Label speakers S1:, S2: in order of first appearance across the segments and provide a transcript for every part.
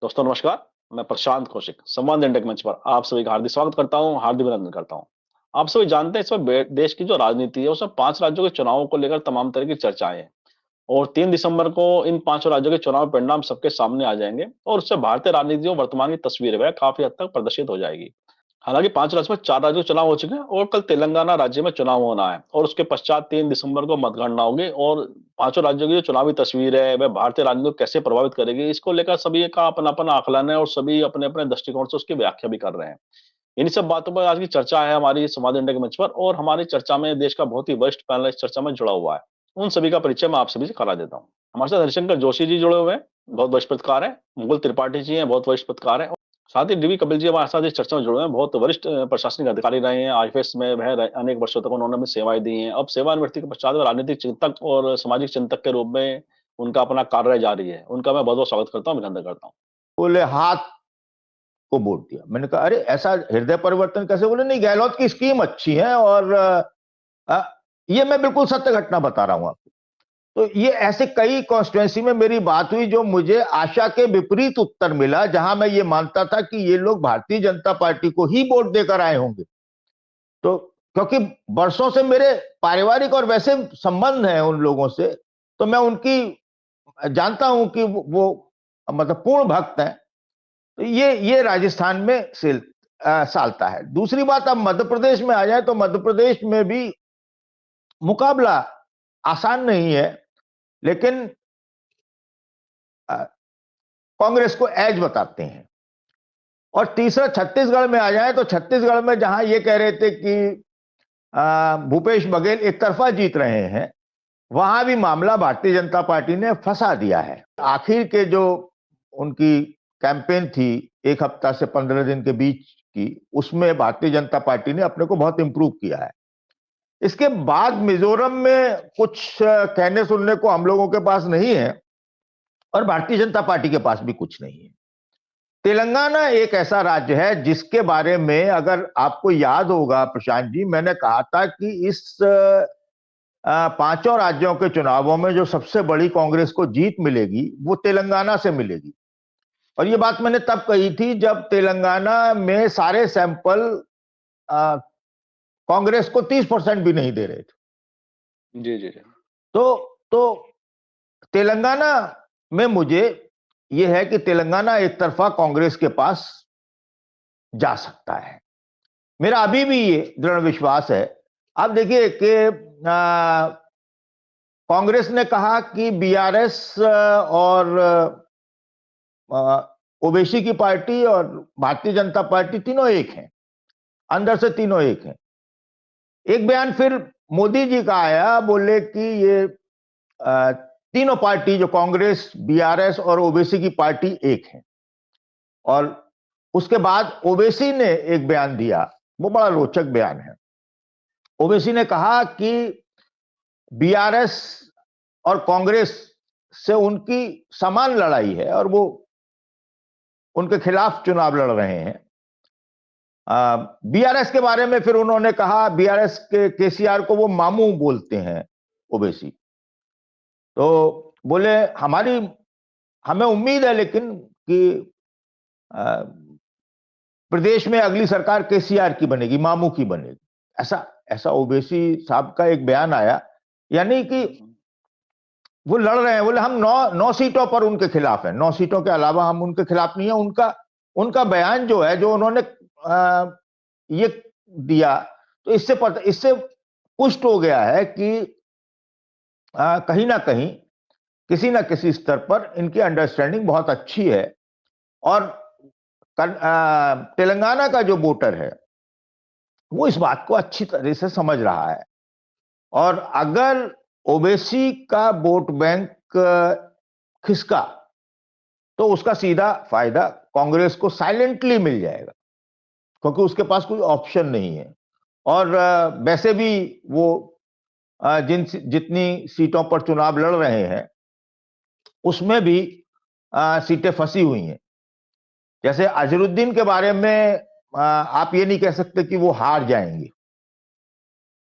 S1: दोस्तों नमस्कार। मैं प्रशांत कौशिक संवाद इंडिया के मंच पर आप सभी का हार्दिक स्वागत करता हूं, हार्दिक अभिनंदन करता हूं। आप सभी जानते हैं इस वक्त देश की जो राजनीति है उसमें 5 राज्यों के चुनावों को लेकर तमाम तरह की चर्चाएं हैं और 3 दिसंबर को इन 5 राज्यों के चुनाव परिणाम सबके सामने आ जाएंगे और उससे भारतीय राजनीति जो वर्तमान की तस्वीर है वह काफी हद तक प्रदर्शित हो जाएगी। हालांकि 5 राज्यों में 4 राज्यों के चुनाव हो चुके हैं और कल तेलंगाना राज्य में चुनाव होना है और उसके पश्चात 3 दिसंबर को मतगणना होगी और पांचों राज्यों की जो चुनावी तस्वीर है वह भारतीय राजनीति को कैसे प्रभावित करेगी इसको लेकर सभी का अपना अपना आकलन है और सभी अपने अपने दृष्टिकोण से उसकी व्याख्या भी कर रहे हैं। इन्हीं सब बातों पर आज की चर्चा है हमारी संवाद इंडिया के मंच पर और हमारी चर्चा में देश का बहुत ही वरिष्ठ पैनल इस चर्चा में जुड़ा हुआ है। उन सभी का परिचय मैं आप सभी से करा देता हूँ। हमारे साथ हरिशंकर जोशी जी जुड़े हुए हैं, बहुत वरिष्ठ पत्रकार है। मुकुल त्रिपाठी जी हैं, बहुत वरिष्ठ पत्रकार है। साथ ही डीवी कपिल जी हमारे साथ इस चर्चा में जुड़े हैं, बहुत वरिष्ठ प्रशासनिक अधिकारी रहे हैं। आईपीएस में वह अनेक वर्षों तक उन्होंने अपनी सेवाएं दी हैं। अब सेवानिवृत्ति के पश्चात वह राजनीतिक चिंतक और सामाजिक चिंतक के रूप में उनका अपना कार्य जारी है। उनका मैं बहुत बहुत स्वागत करता हूँ, अभिनंदन करता हूँ।
S2: बोले हाथ को वोट दिया। मैंने कहा अरे ऐसा हृदय परिवर्तन कैसे? बोले नहीं, गहलोत की स्कीम अच्छी है और ये मैं बिल्कुल सत्य घटना बता रहा हूं आपको। तो ये ऐसे कई कॉन्स्टिट्यूएंसी में मेरी बात हुई जो मुझे आशा के विपरीत उत्तर मिला, जहां मैं ये मानता था कि ये लोग भारतीय जनता पार्टी को ही वोट देकर आए होंगे। तो क्योंकि वर्षों से मेरे पारिवारिक और वैसे संबंध हैं उन लोगों से, तो मैं उनकी जानता हूं कि वो मतलब पूर्ण भक्त हैं। तो ये राजस्थान में सालता है। दूसरी बात, अब मध्य प्रदेश में आ जाए तो मध्य प्रदेश में भी मुकाबला आसान नहीं है, लेकिन कांग्रेस को एज बताते हैं। और तीसरा, छत्तीसगढ़ में आ जाए तो छत्तीसगढ़ में जहां ये कह रहे थे कि भूपेश बघेल एक तरफा जीत रहे हैं, वहां भी मामला भारतीय जनता पार्टी ने फंसा दिया है। आखिर के जो उनकी कैंपेन थी 1 हफ्ता से 15 दिन के बीच की, उसमें भारतीय जनता पार्टी ने अपने को बहुत इंप्रूव किया है। इसके बाद मिजोरम में कुछ कहने सुनने को हम लोगों के पास नहीं है और भारतीय जनता पार्टी के पास भी कुछ नहीं है। तेलंगाना एक ऐसा राज्य है जिसके बारे में अगर आपको याद होगा प्रशांत जी, मैंने कहा था कि इस 5 राज्यों के चुनावों में जो सबसे बड़ी कांग्रेस को जीत मिलेगी वो तेलंगाना से मिलेगी। और ये बात मैंने तब कही थी जब तेलंगाना में सारे सैंपल कांग्रेस को 30% भी नहीं दे रहे थे।
S1: जी जी जी।
S2: तो तेलंगाना में मुझे यह है कि तेलंगाना एक तरफा कांग्रेस के पास जा सकता है। मेरा अभी भी ये दृढ़ विश्वास है। आप देखिए कि कांग्रेस ने कहा कि बीआरएस और ओवैसी की पार्टी और भारतीय जनता पार्टी तीनों एक हैं, अंदर से तीनों एक हैं। एक बयान फिर मोदी जी का आया, बोले कि ये तीनों पार्टी जो कांग्रेस, बीआरएस और ओवैसी की पार्टी एक है। और उसके बाद ओवैसी ने एक बयान दिया, वो बड़ा रोचक बयान है। ओवैसी ने कहा कि बीआरएस और कांग्रेस से उनकी समान लड़ाई है और वो उनके खिलाफ चुनाव लड़ रहे हैं। बीआरएस के बारे में फिर उन्होंने कहा, बीआरएस के केसीआर को वो मामू बोलते हैं ओवैसी। तो बोले हमें उम्मीद है लेकिन कि प्रदेश में अगली सरकार केसीआर की बनेगी, मामू की बनेगी। ऐसा ओवैसी साहब का एक बयान आया, यानी कि वो लड़ रहे हैं। बोले हम 9 सीटों पर उनके खिलाफ हैं, 9 सीटों के अलावा हम उनके खिलाफ नहीं है। उनका बयान जो है, जो उन्होंने ये दिया, तो इससे पुष्ट हो गया है कि कहीं ना कहीं किसी ना किसी स्तर पर इनकी अंडरस्टैंडिंग बहुत अच्छी है। और तेलंगाना का जो वोटर है वो इस बात को अच्छी तरह से समझ रहा है। और अगर ओवैसी का वोट बैंक खिसका तो उसका सीधा फायदा कांग्रेस को साइलेंटली मिल जाएगा, क्योंकि उसके पास कोई ऑप्शन नहीं है। और वैसे भी वो जितनी सीटों पर चुनाव लड़ रहे हैं उसमें भी सीटें फंसी हुई हैं। जैसे अजहरुद्दीन के बारे में आप ये नहीं कह सकते कि वो हार जाएंगे,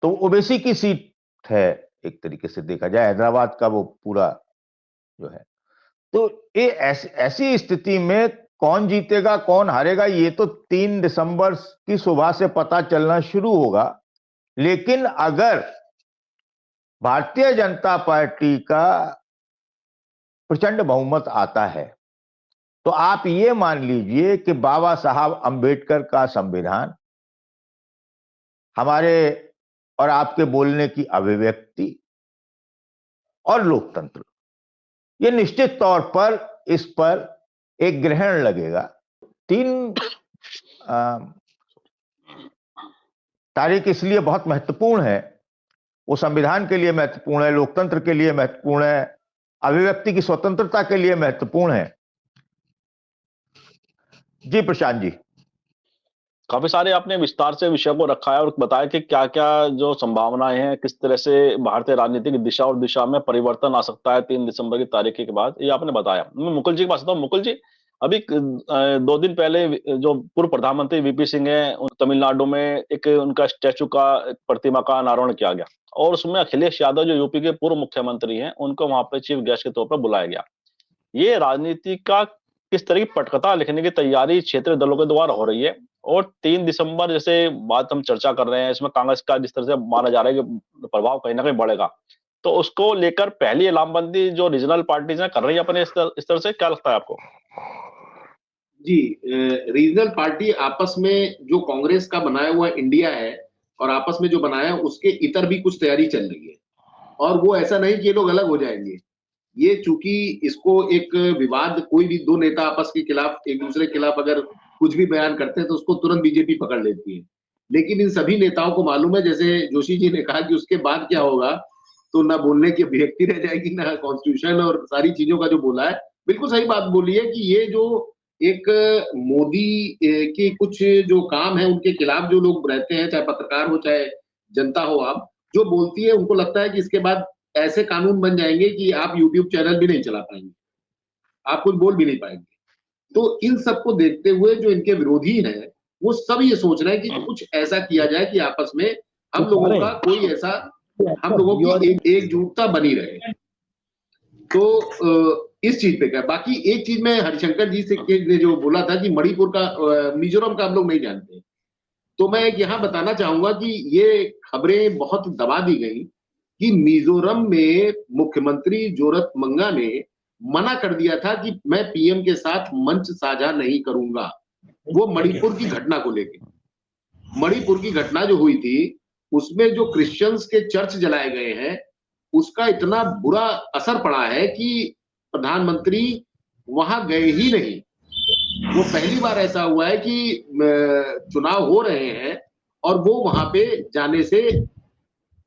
S2: तो ओवैसी की सीट है एक तरीके से देखा जाए, हैदराबाद का वो पूरा जो है। तो ये ऐसी स्थिति में कौन जीतेगा कौन हारेगा ये तो 3 दिसंबर की सुबह से पता चलना शुरू होगा। लेकिन अगर भारतीय जनता पार्टी का प्रचंड बहुमत आता है तो आप ये मान लीजिए कि बाबा साहब अंबेडकर का संविधान, हमारे और आपके बोलने की अभिव्यक्ति और लोकतंत्र, ये निश्चित तौर पर इस पर एक ग्रहण लगेगा। 3 तारीख इसलिए बहुत महत्वपूर्ण है, वो संविधान के लिए महत्वपूर्ण है, लोकतंत्र के लिए महत्वपूर्ण है, अभिव्यक्ति की स्वतंत्रता के लिए महत्वपूर्ण है। जी प्रशांत जी।
S1: काफी सारे आपने विस्तार से विषय को रखा है और बताया कि क्या क्या जो संभावनाएं हैं, किस तरह से भारतीय राजनीति की दिशा और दिशा में परिवर्तन आ सकता है 3 दिसंबर की तारीख के बाद, ये आपने बताया। मैं मुकुल जी के पास आता हूं। मुकुल जी, अभी 2 दिन पहले जो पूर्व प्रधानमंत्री वीपी सिंह है, तमिलनाडु में एक उनका स्टैचू का, प्रतिमा का अनावरण किया गया और उसमें अखिलेश यादव जो यूपी के पूर्व मुख्यमंत्री हैं, उनको वहां पे चीफ गेस्ट के तौर पर बुलाया गया। ये राजनीति का किस तरह की पटकथा लिखने की तैयारी क्षेत्रीय दलों के द्वारा हो रही है? और 3 दिसंबर जैसे बात हम चर्चा कर रहे हैं, इसमें कांग्रेस का जिस तरह से माना जा रहा है कि प्रभाव कहीं ना कहीं बढ़ेगा, तो उसको लेकर पहली लामबंदी जो रीजनल पार्टीज हैं कर रही है अपने इस तरह से, क्या लगता है आपको?
S3: जी, रीजनल पार्टी आपस में जो कांग्रेस का बनाया हुआ इंडिया है और आपस में जो बनाया है उसके इतर भी कुछ तैयारी चल रही है और वो ऐसा नहीं कि ये लोग अलग हो जाएंगे। ये चूंकि इसको एक विवाद, कोई भी 2 नेता आपस के खिलाफ, एक दूसरे के खिलाफ अगर कुछ भी बयान करते हैं तो उसको तुरंत बीजेपी पकड़ लेती है। लेकिन इन सभी नेताओं को मालूम है, जैसे जोशी जी ने कहा कि उसके बाद क्या होगा, तो ना बोलने की अभिव्यक्ति रह जाएगी, ना कॉन्स्टिट्यूशन और सारी चीजों का जो बोला है, बिल्कुल सही बात बोली है कि ये जो एक मोदी के कुछ जो काम है उनके खिलाफ जो लोग रहते हैं, चाहे पत्रकार हो चाहे जनता हो, आप जो बोलती है उनको लगता है कि इसके बाद ऐसे कानून बन जाएंगे कि आप यूट्यूब चैनल भी नहीं चला पाएंगे, आप कुछ बोल भी नहीं पाएंगे। तो इन सबको देखते हुए जो इनके विरोधी हैं वो सब ये सोच रहे हैं कि कुछ ऐसा किया जाए कि आपस में हम लोगों का कोई ऐसा, हम लोगों की एकजुटता बनी रहे। तो इस चीज पे क्या, बाकी एक चीज में हरिशंकर जी से ने जो बोला था कि मणिपुर का, मिजोरम का हम लोग नहीं जानते, तो मैं एक यहाँ बताना चाहूंगा कि ये खबरें बहुत दबा दी गई कि मिजोरम में मुख्यमंत्री जोरथमंगा ने मना कर दिया था कि मैं पीएम के साथ मंच साझा नहीं करूंगा। वो मणिपुर की घटना को लेकर, मणिपुर की घटना जो हुई थी उसमें जो क्रिश्चियंस के चर्च जलाए गए हैं उसका इतना बुरा असर पड़ा है कि प्रधानमंत्री वहां गए ही नहीं। वो पहली बार ऐसा हुआ है कि चुनाव हो रहे हैं और वो वहां पे जाने से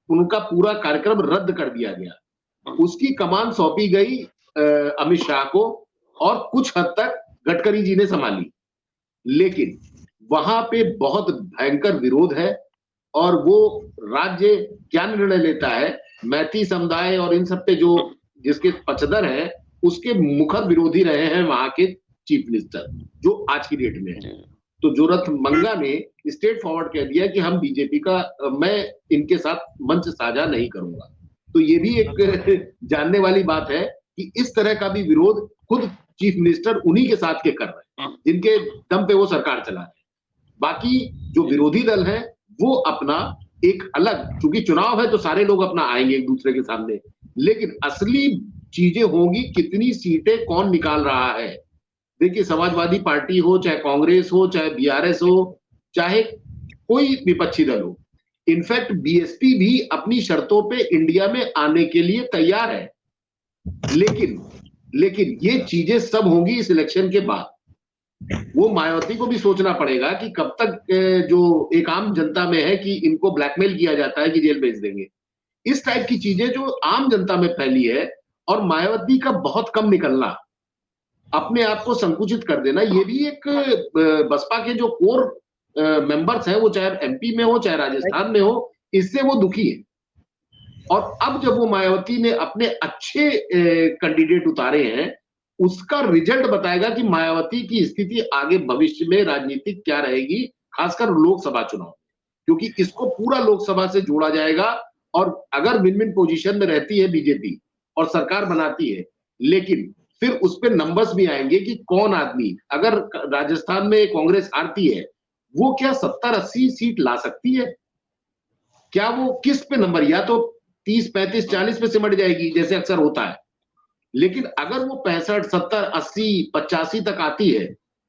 S3: उनका पूरा कार्यक्रम रद्द कर दिया गया। उसकी कमान सौंपी गई अमित शाह को और कुछ हद तक गडकरी जी ने संभाली, लेकिन वहां पे बहुत भयंकर विरोध है और वो राज्य क्या निर्णय लेता है, मैती समुदाय और इन सब पे जो जिसके पक्षधर हैं उसके मुखर विरोधी रहे हैं वहां के चीफ मिनिस्टर जो आज की डेट में है। तो जोरथमंगा ने स्ट्रेट फॉरवर्ड कह दिया कि हम बीजेपी का, मैं इनके साथ मंच साझा नहीं करूंगा। तो ये भी एक जानने वाली बात है कि इस तरह का भी विरोध खुद चीफ मिनिस्टर उन्हीं के साथ के कर रहे हैं जिनके दम पे वो सरकार चला रहे हैं। बाकी जो विरोधी दल है वो अपना एक अलग, चूंकि चुनाव है तो सारे लोग अपना आएंगे एक दूसरे के सामने, लेकिन असली चीजें होंगी कितनी सीटें कौन निकाल रहा है। देखिए, समाजवादी पार्टी हो चाहे कांग्रेस हो चाहे बीआरएस हो चाहे कोई विपक्षी दल हो, इनफैक्ट बीएसपी भी अपनी शर्तों पे इंडिया में आने के लिए तैयार है, लेकिन ये चीजें सब होंगी इस इलेक्शन के बाद। वो मायावती को भी सोचना पड़ेगा कि कब तक जो एक आम जनता में है कि इनको ब्लैकमेल किया जाता है कि जेल भेज देंगे, इस टाइप की चीजें जो आम जनता में फैली है, और मायावती का बहुत कम निकलना, अपने आप को संकुचित कर देना, ये भी एक बसपा के जो कोर मेंबर्स हैं, वो चाहे एमपी में हो चाहे राजस्थान में हो, इससे वो दुखी है। और अब जब वो मायावती ने अपने अच्छे कैंडिडेट उतारे हैं, उसका रिजल्ट बताएगा कि मायावती की स्थिति आगे भविष्य में राजनीतिक क्या रहेगी, खासकर लोकसभा चुनाव, क्योंकि इसको पूरा लोकसभा से जोड़ा जाएगा। और अगर विन विन पोजीशन में रहती है बीजेपी और सरकार बनाती है, लेकिन फिर उस पे नंबर्स भी आएंगे कि कौन आदमी, अगर राजस्थान में कांग्रेस हारती है, वो क्या 70-80 सीट ला सकती है? क्या वो किस पे नंबर, या तो 30, 35, 40 पे सिमट जाएगी जैसे अक्सर होता है, लेकिन अगर वो 65, 70, 80, 85 तक आती है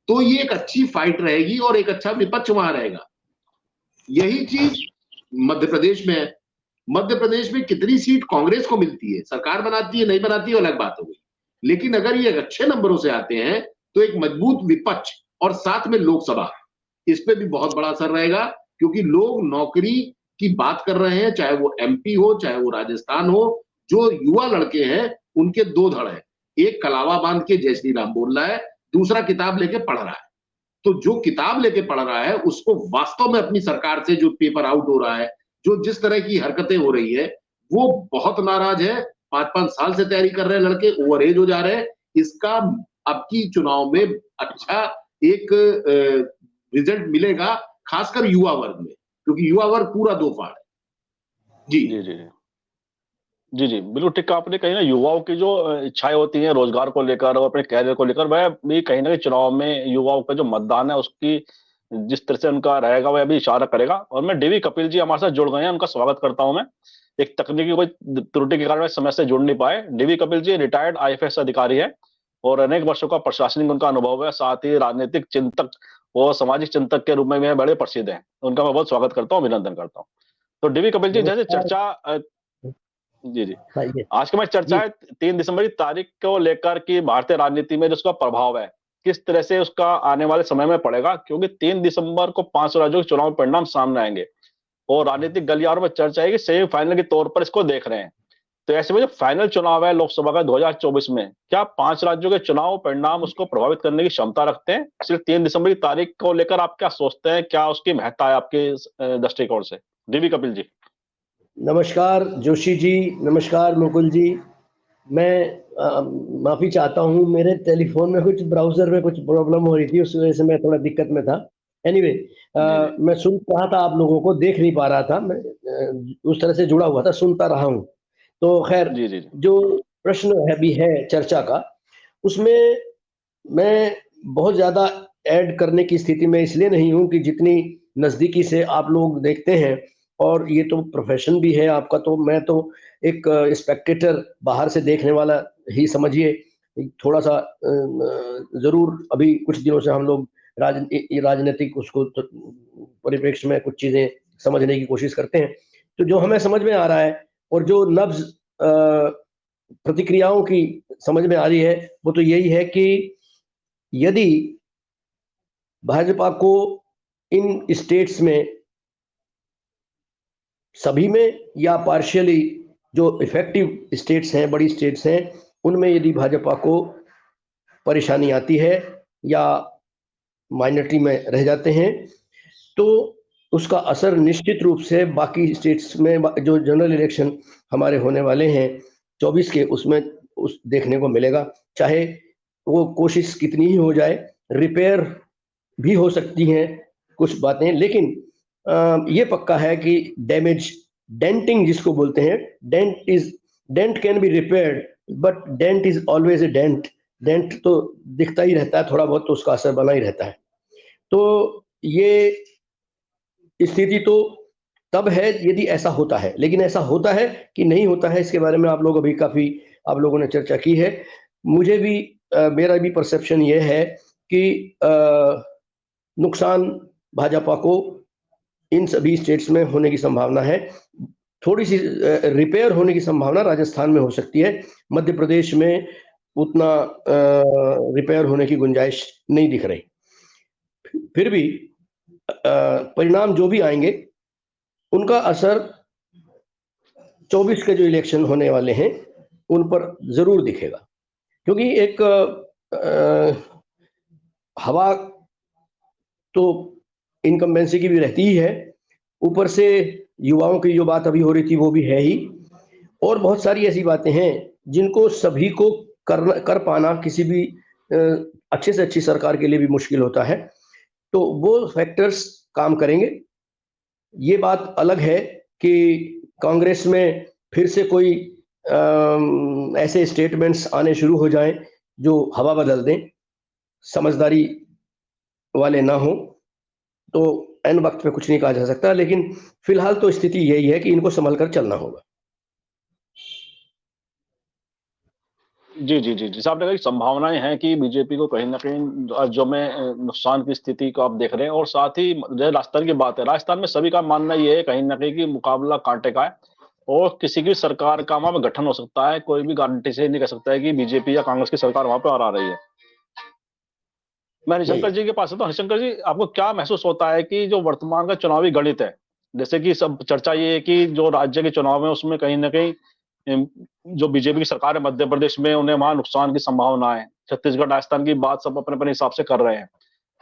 S3: तो ये एक अच्छी फाइट रहेगी और एक अच्छा विपक्ष वहां रहेगा। यही चीज मध्य प्रदेश में है। मध्य प्रदेश में कितनी सीट कांग्रेस को मिलती है, सरकार बनाती है नहीं बनाती है अलग बात हो गई, लेकिन अगर ये अच्छे नंबरों से आते हैं तो एक मजबूत विपक्ष और साथ में लोकसभा, इस पे भी बहुत बड़ा असर रहेगा, क्योंकि लोग नौकरी की बात कर रहे हैं, चाहे वो एमपी हो चाहे वो राजस्थान हो। जो युवा लड़के हैं उनके दो धड़ है, एक कलावा बांध के जय श्री राम बोल रहा है, दूसरा किताब लेके पढ़ रहा है। तो जो किताब लेके पढ़ रहा है उसको वास्तव में अपनी सरकार से जो पेपर आउट हो रहा है, जो जिस तरह की हरकतें हो रही है, वो बहुत नाराज है। 5-5 साल से तैयारी कर रहे हैं लड़के, ओवर एज हो जा रहे हैं। इसका अब की चुनाव में अच्छा एक रिजल्ट मिलेगा, खासकर युवा वर्ग में, क्योंकि युवा वर्ग पूरा दो फाड़ है। जी
S1: जी, जी, जी, जी, बिल्कुल ठीक कहा आपने। कहीं ना युवाओं की जो इच्छाएं होती हैं रोजगार को लेकर और अपने कैरियर को लेकर, वह भी कहीं ना कहीं चुनाव में युवाओं का जो मतदान है उसकी जिस तरह से उनका रहेगा वह भी इशारा करेगा। और मैं डीवी कपिल जी हमारे साथ जुड़ गए हैं, उनका स्वागत करता हूं मैं। एक तकनीकी कोई त्रुटि के कारण वे समय से जुड़ नहीं पाए। DV Kapil ji retired IFS अधिकारी है और अनेक वर्षों का प्रशासनिक उनका अनुभव है, साथ ही राजनीतिक चिंतक और सामाजिक चिंतक के रूप में भी बड़े प्रसिद्ध हैं। उनका मैं बहुत स्वागत करता हूँ, अभिनंदन करता हूँ। तो डीवी कपिल जी, जैसे
S4: नमस्कार।
S1: चर्चा जी, जी।
S4: बताइए।
S1: आज की हमारी चर्चा
S4: जी,
S1: है 3 दिसंबर की तारीख को लेकर कि भारतीय राजनीति में जो उसका प्रभाव है, किस तरह से उसका आने वाले समय में पड़ेगा, क्योंकि 3 दिसंबर को 5 राज्यों के चुनाव परिणाम सामने आएंगे और राजनीतिक गलियारों में चर्चा है कि सेमीफाइनल के तौर पर इसको देख रहे हैं। तो ऐसे में जो फाइनल चुनाव है लोकसभा का 2024 में, क्या 5 राज्यों के चुनाव परिणाम उसको प्रभावित करने की क्षमता रखते हैं? सिर्फ 3 दिसंबर की तारीख को लेकर आप क्या सोचते हैं? क्या उसकी महत्ता है आपके दृष्टिकोण से? डीवी कपिल जी।
S4: नमस्कार जोशी जी, नमस्कार मुकुल जी। मैं माफ़ी चाहता हूँ, मेरे टेलीफ़ोन में कुछ ब्राउज़र में कुछ प्रॉब्लम हो रही थी, उस वजह से मैं थोड़ा दिक्कत में था। एनीवे
S1: जी, जी।
S4: मैं सुन रहा था आप लोगों को, देख नहीं पा रहा था मैं, उस तरह से जुड़ा हुआ था, सुनता रहा हूँ। तो ख़ैर,
S1: जी, जी, जी।
S4: जो प्रश्न है भी है चर्चा का, उसमें मैं बहुत ज़्यादा ऐड करने की स्थिति में इसलिए नहीं हूँ कि जितनी नज़दीकी से आप लोग देखते हैं, और ये तो प्रोफ़ेशन भी है आपका, तो मैं तो एक स्पेक्टेटर, बाहर से देखने वाला ही समझिए। थोड़ा-सा ज़रूर अभी कुछ दिनों से हम लोग राजनीतिक उसको परिप्रेक्ष्य में कुछ चीज़ें समझने की कोशिश करते हैं। तो जो हमें समझ में आ रहा है और जो नब्ज़ प्रतिक्रियाओं की समझ में आ रही है, वो तो यही है कि यदि भाजपा को इन स्टेट्स में, सभी में या पार्शियली, जो इफेक्टिव स्टेट्स हैं, बड़ी स्टेट्स हैं, उनमें यदि भाजपा को परेशानी आती है या माइनॉरिटी में रह जाते हैं, तो उसका असर निश्चित रूप से बाकी स्टेट्स में जो जनरल इलेक्शन हमारे होने वाले हैं 24 के, उसमें उस देखने को मिलेगा। चाहे वो कोशिश कितनी ही हो जाए, रिपेयर भी हो सकती हैं कुछ बातें, लेकिन ये पक्का है कि डैमेज, डेंटिंग जिसको बोलते हैं, dent can be repaired, but dent is always a dent. Dent तो दिखता ही रहता है, थोड़ा बहुत तो उसका असर बना ही रहता है। तो ये स्थिति तो तब है यदि ऐसा होता है, लेकिन ऐसा होता है कि नहीं होता है, इसके बारे में आप लोग अभी काफ़ी आप लोगों ने चर्चा की है। मुझे भी मेरा भी परसेप्शन ये है कि नुकसान भाजपा को इन सभी स्टेट्स में होने की संभावना है। थोड़ी-सी रिपेयर होने की संभावना राजस्थान में हो सकती है। मध्य प्रदेश में उतना रिपेयर होने की गुंजाइश नहीं दिख रही। फिर भी परिणाम जो भी आएंगे, उनका असर 24 के जो इलेक्शन होने वाले हैं, उन पर ज़रूर दिखेगा। क्योंकि एक हवा तो इनकम्बेंसी की भी रहती ही है, ऊपर से युवाओं की जो बात अभी हो रही थी वो भी है ही, और बहुत सारी ऐसी बातें हैं जिनको सभी को कर पाना किसी भी अच्छे से अच्छी सरकार के लिए भी मुश्किल होता है। तो वो फैक्टर्स काम करेंगे। ये बात अलग है कि कांग्रेस में फिर से कोई ऐसे स्टेटमेंट्स आने शुरू हो जाएं जो हवा बदल दें, समझदारी वाले ना हो, तो ऐन वक्त पे कुछ नहीं कहा जा सकता। लेकिन फिलहाल तो स्थिति यही है कि इनको संभल कर चलना होगा।
S1: जी, जी, जी, जैसे आपने कहा कि संभावनाएँ हैं कि बीजेपी को कहीं न कहीं राज्यों में नुकसान की स्थिति को आप देख रहे हैं और साथ ही जो राजस्थान की बात है, राजस्थान में सभी का मानना ये है कहीं न कहीं कि मुकाबला कांटे का है और किसी की सरकार का वहाँ पे गठन हो सकता है, कोई भी गारंटी से नहीं कह सकता है कि बीजेपी या कांग्रेस की सरकार वहाँ पे और आ रही है। मैं हरिशंकर जी के पास आता हूँ। हरिशंकर जी, आपको क्या महसूस होता है कि जो वर्तमान का चुनावी गणित है, जैसे कि सब चर्चा ये है कि जो राज्य के चुनाव है उसमें कहीं न कहीं इम जो बीजेपी की सरकार है मध्य प्रदेश में उन्हें वहाँ नुकसान की संभावना है। छत्तीसगढ़, राजस्थान की बात सब अपने-अपने हिसाब से कर रहे हैं।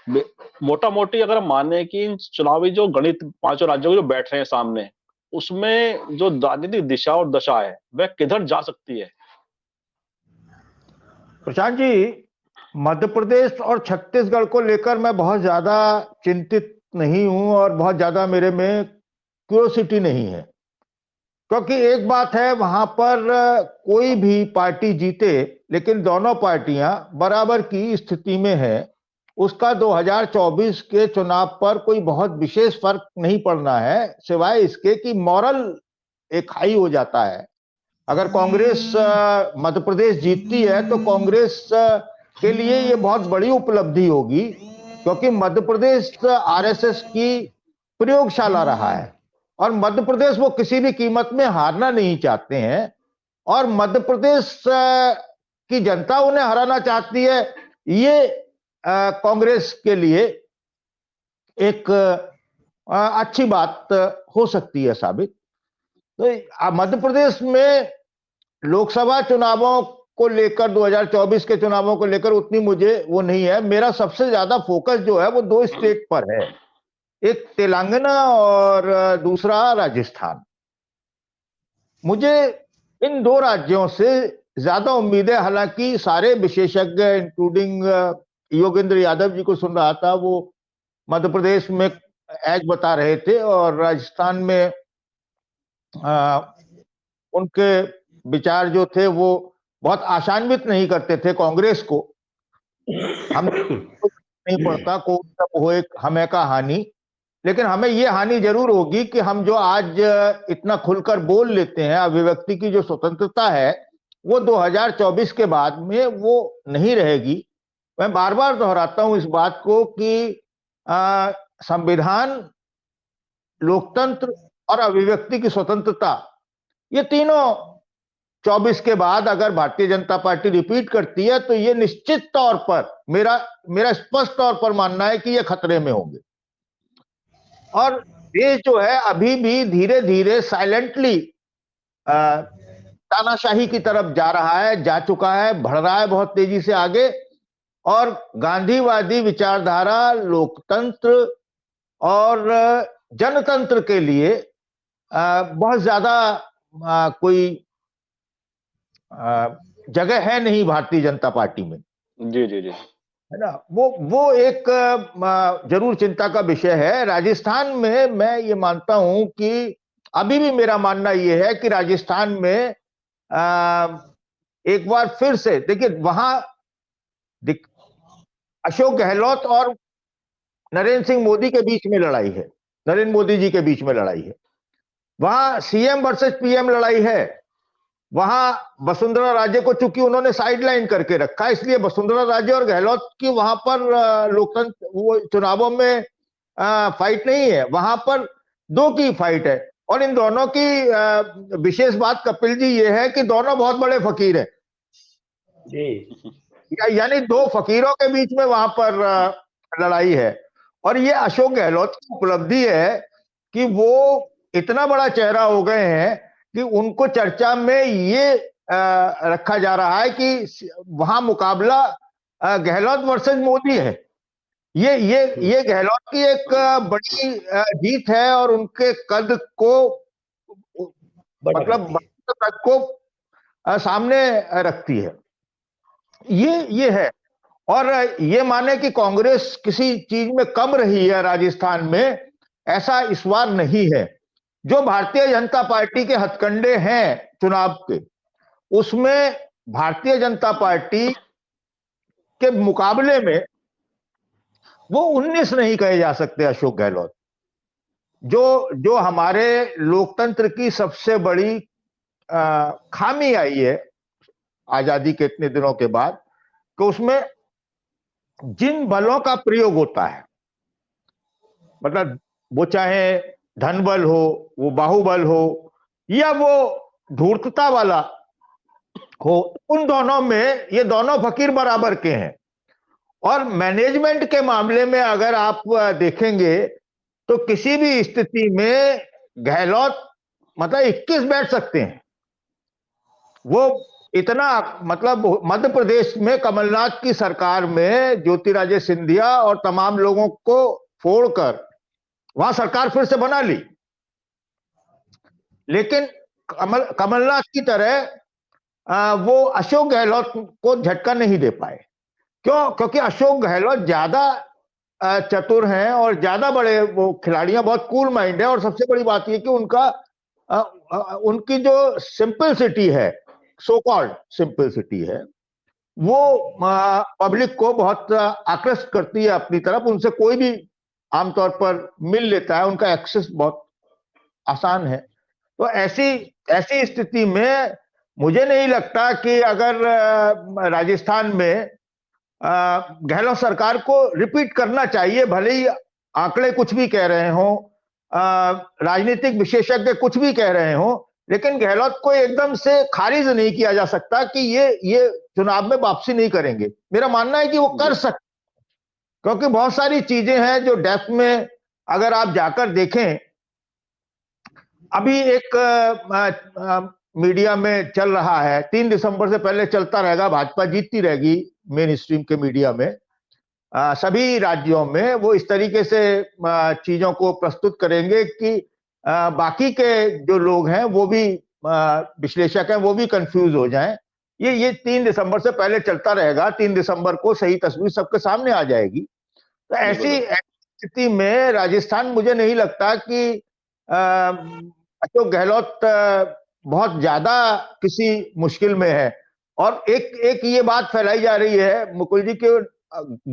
S1: बे मोटा-मोटी अगर हम माने कि इन चुनावी जो गणित पाँचों राज्यों के जो बैठ रहे हैं सामने, उसमें जो राजनीतिक दिशा और दशा है, वह किधर जा सकती है?
S2: प्रशांत जी, मध्य प्रदेश और छत्तीसगढ़ को लेकर मैं बहुत ज्यादा चिंतित नहीं हूं और बहुत ज्यादा मेरे में क्यूरियोसिटी नहीं है, क्योंकि एक बात है वहां पर कोई भी पार्टी जीते लेकिन दोनों पार्टियां बराबर की स्थिति में है, उसका 2024 के चुनाव पर कोई बहुत विशेष फर्क नहीं पड़ना है, सिवाय इसके कि मॉरल एक हाई हो जाता है। अगर कांग्रेस मध्य प्रदेश जीतती है तो कांग्रेस के लिए ये बहुत बड़ी उपलब्धि होगी, क्योंकि मध्य प्रदेश आरएसएस की प्रयोगशाला रहा है और मध्य प्रदेश वो किसी भी कीमत में हारना नहीं चाहते हैं और मध्य प्रदेश की जनता उन्हें हराना चाहती है। ये कांग्रेस के लिए एक अच्छी बात हो सकती है साबित। तो मध्य प्रदेश में लोकसभा चुनावों को लेकर 2024 के चुनावों को लेकर उतनी मुझे वो नहीं है। मेरा सबसे ज्यादा फोकस जो है वो दो स्टेट पर है, एक तेलंगाना और दूसरा राजस्थान। मुझे इन दो राज्यों से ज्यादा उम्मीद है, हालांकि सारे विशेषज्ञ इंक्लूडिंग योगेंद्र यादव जी को सुन रहा था, वो मध्य प्रदेश में एज बता रहे थे और राजस्थान में उनके विचार जो थे वो बहुत आशान्वित नहीं करते थे कांग्रेस को। हम नहीं पड़ता को तब हो एक हमें का हानि, लेकिन हमें ये हानि जरूर होगी कि हम जो आज इतना खुलकर बोल लेते हैं, अभिव्यक्ति की जो स्वतंत्रता है वो 2024 के बाद में वो नहीं रहेगी। मैं बार बार दोहराता हूं इस बात को कि संविधान, लोकतंत्र और अभिव्यक्ति की स्वतंत्रता, ये तीनों 24 के बाद अगर भारतीय जनता पार्टी रिपीट करती है तो ये निश्चित तौर पर मेरा स्पष्ट तौर पर मानना है कि ये खतरे में होंगे। और देश जो है अभी भी धीरे धीरे साइलेंटली तानाशाही की तरफ जा रहा है, जा चुका है, बढ़ रहा है बहुत तेजी से आगे। और गांधीवादी विचारधारा लोकतंत्र और जनतंत्र के लिए बहुत ज्यादा कोई जगह है नहीं भारतीय जनता पार्टी में।
S1: जी, जी, जी।
S2: है ना, वो एक जरूर चिंता का विषय है। राजस्थान में मैं ये मानता हूं कि अभी भी मेरा मानना ये है कि राजस्थान में एक बार फिर से देखिए, वहां अशोक गहलोत और नरेंद्र सिंह मोदी के बीच में लड़ाई है, नरेंद्र मोदी जी के बीच में लड़ाई है। वहां सीएम वर्सेस पीएम लड़ाई है। वहां वसुंधरा राजे को चूंकि उन्होंने साइडलाइन करके रखा, इसलिए वसुंधरा राजे और गहलोत की वहां पर लोकतंत्र वो चुनावों में फाइट नहीं है, वहां पर दो की फाइट है। और इन दोनों की विशेष बात कपिल जी ये है कि दोनों बहुत बड़े फकीर हैं जी, यानी दो फकीरों के बीच में वहां पर लड़ाई है। और ये अशोक गहलोत की उपलब्धि है कि वो इतना बड़ा चेहरा हो गए हैं कि उनको चर्चा में ये रखा जा रहा है कि वहां मुकाबला गहलोत वर्सेस मोदी है। ये गहलोत की एक बड़ी जीत है और उनके कद को मतलब कद को सामने रखती है। ये है। और ये माने कि कांग्रेस किसी चीज में कम रही है राजस्थान में, ऐसा इस बार नहीं है। जो भारतीय जनता पार्टी के हथकंडे हैं चुनाव के, उसमें भारतीय जनता पार्टी के मुकाबले में वो 19 नहीं कहे जा सकते अशोक गहलोत। जो हमारे लोकतंत्र की सबसे बड़ी खामी आई है आजादी के इतने दिनों के बाद, कि उसमें जिन बलों का प्रयोग होता है, मतलब वो चाहे धन बल हो, वो बाहुबल हो, या वो धूर्तता वाला हो, उन दोनों में ये दोनों फकीर बराबर के हैं। और मैनेजमेंट के मामले में अगर आप देखेंगे तो किसी भी स्थिति में गहलोत मतलब 21 बैठ सकते हैं। वो इतना, मतलब मध्य प्रदेश में कमलनाथ की सरकार में ज्योतिरादित्य सिंधिया और तमाम लोगों को फोड़कर वहां सरकार फिर से बना ली, लेकिन कमलनाथ की तरह वो अशोक गहलोत को झटका नहीं दे पाए। क्यों? क्योंकि अशोक गहलोत ज्यादा चतुर हैं और ज्यादा बड़े वो खिलाड़ियां, बहुत कूल माइंड है। और सबसे बड़ी बात यह कि उनकी जो सिंपलिसिटी है, सो कॉल्ड सिंपलिसिटी है, वो पब्लिक को बहुत आकर्षित करती है अपनी तरफ। उनसे कोई भी आमतौर पर मिल लेता है, उनका एक्सेस बहुत आसान है। तो ऐसी स्थिति में मुझे नहीं लगता कि अगर राजस्थान में गहलोत सरकार को रिपीट करना चाहिए, भले ही आंकड़े कुछ भी कह रहे हों, राजनीतिक विशेषज्ञ कुछ भी कह रहे हों, लेकिन गहलोत को एकदम से खारिज नहीं किया जा सकता कि ये चुनाव में वापसी नहीं करेंगे। मेरा मानना है कि वो कर सकते, क्योंकि बहुत सारी चीजें हैं जो डेप्थ में अगर आप जाकर देखें। अभी एक मीडिया में चल रहा है, 3 दिसंबर से पहले चलता रहेगा, भाजपा जीतती रहेगी मेन स्ट्रीम के मीडिया में, सभी राज्यों में वो इस तरीके से चीजों को प्रस्तुत करेंगे कि बाकी के जो लोग हैं, वो भी विश्लेषक हैं, वो भी कंफ्यूज हो जाएं। ये 3 दिसंबर से पहले चलता रहेगा। 3 दिसंबर को सही तस्वीर सबके सामने आ जाएगी। तो ऐसी स्थिति में राजस्थान, मुझे नहीं लगता कि अशोक गहलोत बहुत ज्यादा किसी मुश्किल में है। और एक ये बात फैलाई जा रही है मुकुल जी के,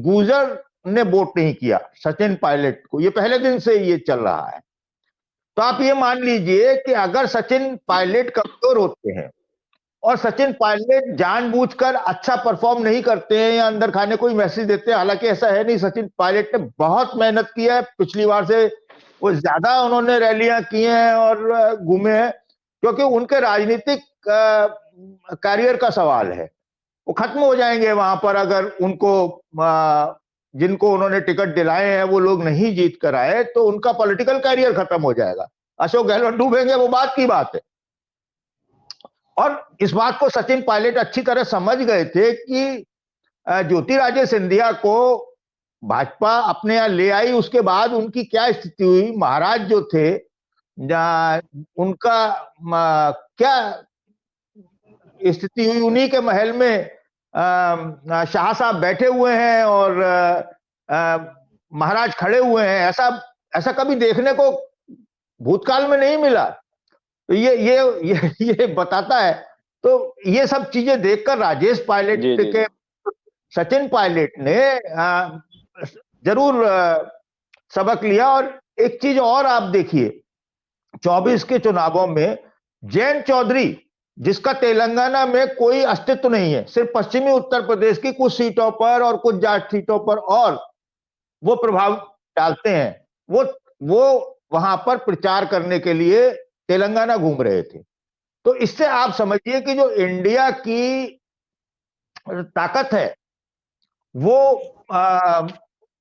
S2: गुजर ने वोट नहीं किया सचिन पायलट को, ये पहले दिन से ये चल रहा है। तो आप ये मान लीजिए कि अगर सचिन पायलट कमजोर होते हैं और सचिन पायलट जानबूझकर अच्छा परफॉर्म नहीं करते हैं या अंदर खाने कोई मैसेज देते हैं, हालांकि ऐसा है नहीं, सचिन पायलट ने बहुत मेहनत की है, पिछली बार से वो ज्यादा उन्होंने रैलियां की हैं और घूमे हैं, क्योंकि उनके राजनीतिक करियर का सवाल है। वो खत्म हो जाएंगे वहां पर अगर उनको जिनको उन्होंने टिकट दिलाए हैं वो लोग नहीं जीत कर आए, तो उनका पॉलिटिकल करियर खत्म हो जाएगा। अशोक गहलोत डूबेंगे, वो बात की बात है। और इस बात को सचिन पायलट अच्छी तरह समझ गए थे कि ज्योतिरादित्य सिंधिया को भाजपा अपने यहां ले आई, उसके बाद उनकी क्या स्थिति हुई, महाराज जो थे उनका क्या स्थिति हुई, उन्हीं के महल में शाह साहब बैठे हुए हैं और महाराज खड़े हुए हैं। ऐसा कभी देखने को भूतकाल में नहीं मिला। तो ये बताता है। तो ये सब चीजें देखकर राजेश पायलट के सचिन पायलट ने जरूर सबक लिया। और एक चीज और आप देखिए, 24 के चुनावों में जयंत चौधरी, जिसका तेलंगाना में कोई अस्तित्व नहीं है, सिर्फ पश्चिमी उत्तर प्रदेश की कुछ सीटों पर और कुछ जाट सीटों पर और वो प्रभाव डालते हैं, वो वहां पर प्रचार करने के लिए तेलंगाना घूम रहे थे। तो इससे आप समझिए कि जो इंडिया की ताकत है वो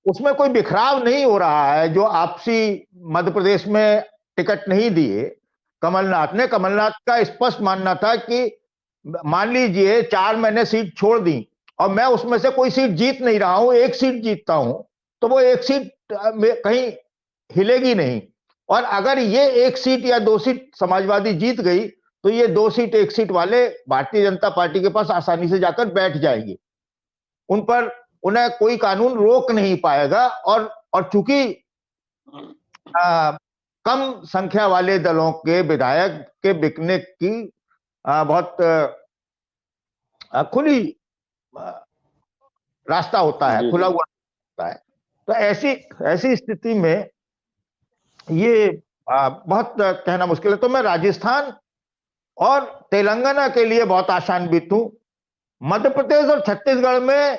S2: उसमें कोई बिखराव नहीं हो रहा है। जो आपसी मध्य प्रदेश में टिकट नहीं दिए कमलनाथ ने, कमलनाथ का स्पष्ट मानना था कि मान लीजिए 4 मैंने सीट छोड़ दी और मैं उसमें से कोई सीट जीत नहीं रहा हूं, एक सीट जीतता हूं, तो वो एक सीट कहीं हिलेगी नहीं। और अगर ये एक सीट या 2 सीट समाजवादी जीत गई तो ये 2 सीट 1 सीट वाले भारतीय जनता पार्टी के पास आसानी से जाकर बैठ जाएंगे। उन पर उन्हें कोई कानून रोक नहीं पाएगा। और चूंकि कम संख्या वाले दलों के विधायक के बिकने की बहुत खुली रास्ता होता है,
S1: जी
S2: खुला
S1: जी
S2: हुआ होता है। तो ऐसी ऐसी स्थिति में ये बहुत कहना मुश्किल है। तो मैं राजस्थान और तेलंगाना के लिए बहुत आशान्वित हूं। मध्य प्रदेश और छत्तीसगढ़ में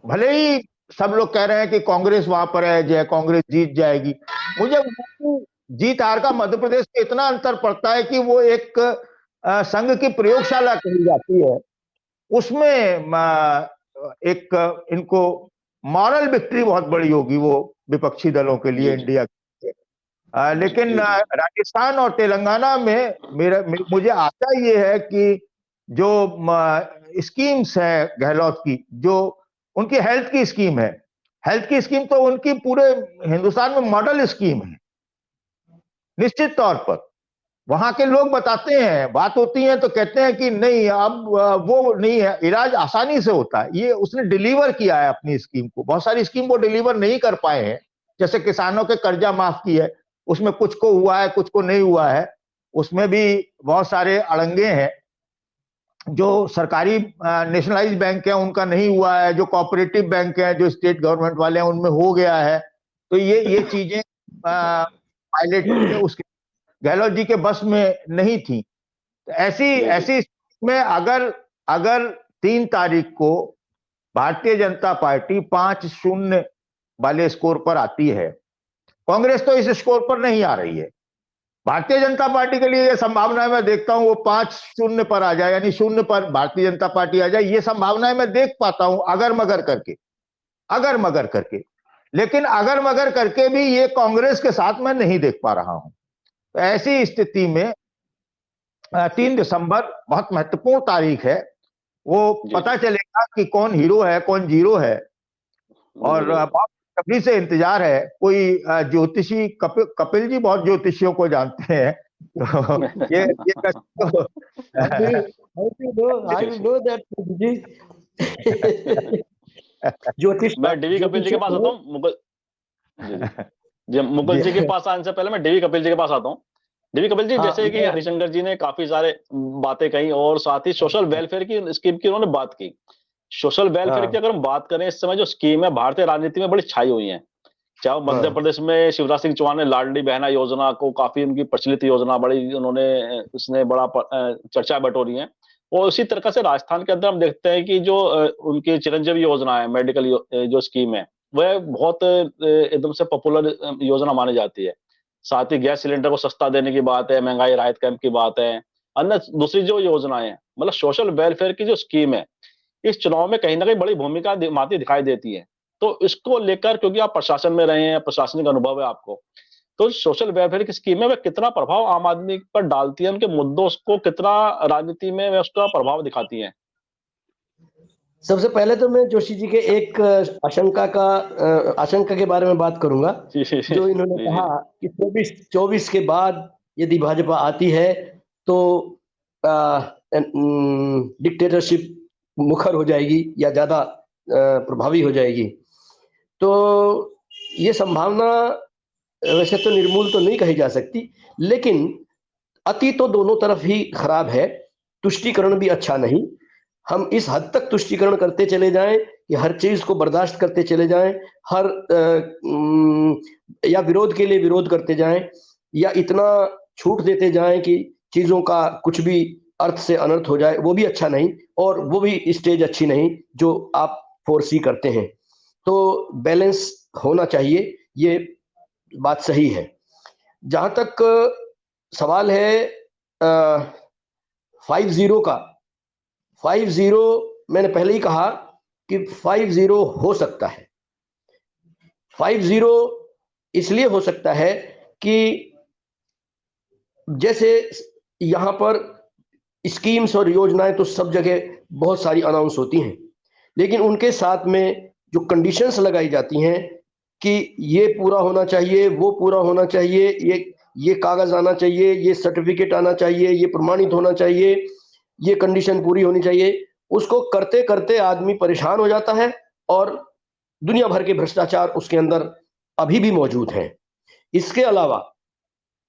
S2: भले ही सब लोग कह रहे हैं कि कांग्रेस वहां पर है, जय कांग्रेस जीत जाएगी, मुझे जीत हार का मध्य प्रदेश में इतना अंतर पड़ता है कि वो एक संघ की प्रयोगशाला कही जाती है, उसमें एक इनको मॉरल विक्ट्री बहुत बड़ी होगी वो विपक्षी दलों के लिए, इंडिया के। लेकिन राजस्थान और तेलंगाना में मुझे आशा ये है कि जो स्कीम्स है गहलोत की, जो उनकी हेल्थ की स्कीम है, हेल्थ की स्कीम तो उनकी पूरे हिंदुस्तान में मॉडल स्कीम है। निश्चित तौर पर वहां के लोग बताते हैं, बात होती है तो कहते हैं कि नहीं अब वो नहीं है, इलाज आसानी से होता है। ये उसने डिलीवर किया है अपनी स्कीम को, बहुत सारी स्कीम वो डिलीवर नहीं कर पाए हैं। जैसे किसानों के कर्जा माफ की है, उसमें कुछ को हुआ है, कुछ को नहीं हुआ है, उसमें भी बहुत सारे अड़ंगे हैं। जो सरकारी नेशनलाइज बैंक है उनका नहीं हुआ है, जो कोऑपरेटिव बैंक है, जो स्टेट गवर्नमेंट वाले हैं, उनमें हो गया है। तो ये चीजें पायलट उसके गहलोत जी के बस में नहीं थी। तो ऐसी में अगर 3 तारीख को भारतीय जनता पार्टी 5-0 वाले स्कोर पर आती है, कांग्रेस तो इस स्कोर पर नहीं आ रही है, भारतीय जनता पार्टी के लिए यह संभावना मैं देखता हूं वो 5-0 पर आ जाए, यानी 0 पर भारतीय जनता पार्टी आ जाए, ये संभावनाएं मैं देख पाता हूं अगर मगर करके। लेकिन अगर मगर करके भी ये कांग्रेस के साथ मैं नहीं देख पा रहा हूं। तो ऐसी स्थिति में 3 दिसंबर बहुत महत्वपूर्ण तारीख है, वो पता चलेगा कि कौन हीरो है कौन जीरो है। और बहुत कभी से इंतजार है। कोई ज्योतिषी कपिल जी बहुत ज्योतिषियों को जानते हैं, तो ये
S4: ज्योतिष
S1: मैं डीवी कपिल जी के पास आता हूँ। मुगल जी मुगल जी के पास आने से पहले मैं डीवी कपिल जी के पास आता हूँ। डीवी कपिल जी, जैसे कि हरिशंकर जी ने काफी सारे बातें कही और साथ ही सोशल वेलफेयर की स्कीम की उन्होंने बात की। सोशल वेलफेयर की अगर हम बात करें, इस समय जो स्कीम है भारतीय राजनीति में बड़ी छाई हुई है। चाहे वो मध्य प्रदेश में शिवराज सिंह चौहान ने लाडली बहना योजना को, काफी उनकी प्रचलित योजना, बड़ी उन्होंने उसने बड़ा चर्चा बटोरी है। और उसी तरह से राजस्थान के अंदर हम देखते हैं कि जो उनकी चिरंजीवी योजना है, मेडिकल जो स्कीम है, वह बहुत एकदम से पॉपुलर योजना मानी जाती है। साथ ही गैस सिलेंडर को सस्ता देने की बात है, महंगाई राहत कैंप की बात है, अन्य दूसरी जो योजनाएं हैं, मतलब सोशल वेलफेयर की जो स्कीम है, इस चुनाव में कहीं ना कहीं बड़ी भूमिका माती दिखाई देती है। तो इसको लेकर, क्योंकि आप प्रशासन में रहे हैं, प्रशासनिक अनुभव है आपको, तो सोशल वेलफेयर की स्कीम है वह कितना प्रभाव आम आदमी पर डालती है, उनके मुद्दों को कितना राजनीति में वह उसका प्रभाव दिखाती है?
S4: सबसे पहले तो मैं जोशी जी के एक आशंका के बारे में बात करूंगा, जो इन्होंने कहा कि 24 के बाद यदि भाजपा आती है तो डिक्टेटरशिप मुखर हो जाएगी या ज्यादा प्रभावी हो जाएगी। तो ये संभावना वैसे तो निर्मूल तो नहीं कही जा सकती, लेकिन अति तो दोनों तरफ ही खराब है। तुष्टीकरण भी अच्छा नहीं। हम इस हद तक तुष्टीकरण करते चले जाएं कि हर चीज को बर्दाश्त करते चले जाएं, हर या विरोध के लिए विरोध करते जाएं, या इतना छूट देते जाएं कि चीजों का कुछ भी अर्थ से अनर्थ हो जाए, वो भी अच्छा नहीं, और वो भी स्टेज अच्छी नहीं जो आप फोरसी करते हैं। तो बैलेंस होना चाहिए, ये बात सही है। जहां तक सवाल है 5-0 का, 5-0 मैंने पहले ही कहा कि 5-0 हो सकता है। 5-0 इसलिए हो सकता है कि जैसे यहां पर स्कीम्स और योजनाएं तो सब जगह बहुत सारी अनाउंस होती हैं, लेकिन उनके साथ में जो कंडीशंस लगाई जाती हैं कि ये पूरा होना चाहिए, वो पूरा होना चाहिए, ये कागज आना चाहिए, ये सर्टिफिकेट आना चाहिए, ये प्रमाणित होना चाहिए, ये कंडीशन पूरी होनी चाहिए, उसको करते करते आदमी परेशान हो जाता है और दुनिया भर के भ्रष्टाचार उसके अंदर अभी भी मौजूद हैं। इसके अलावा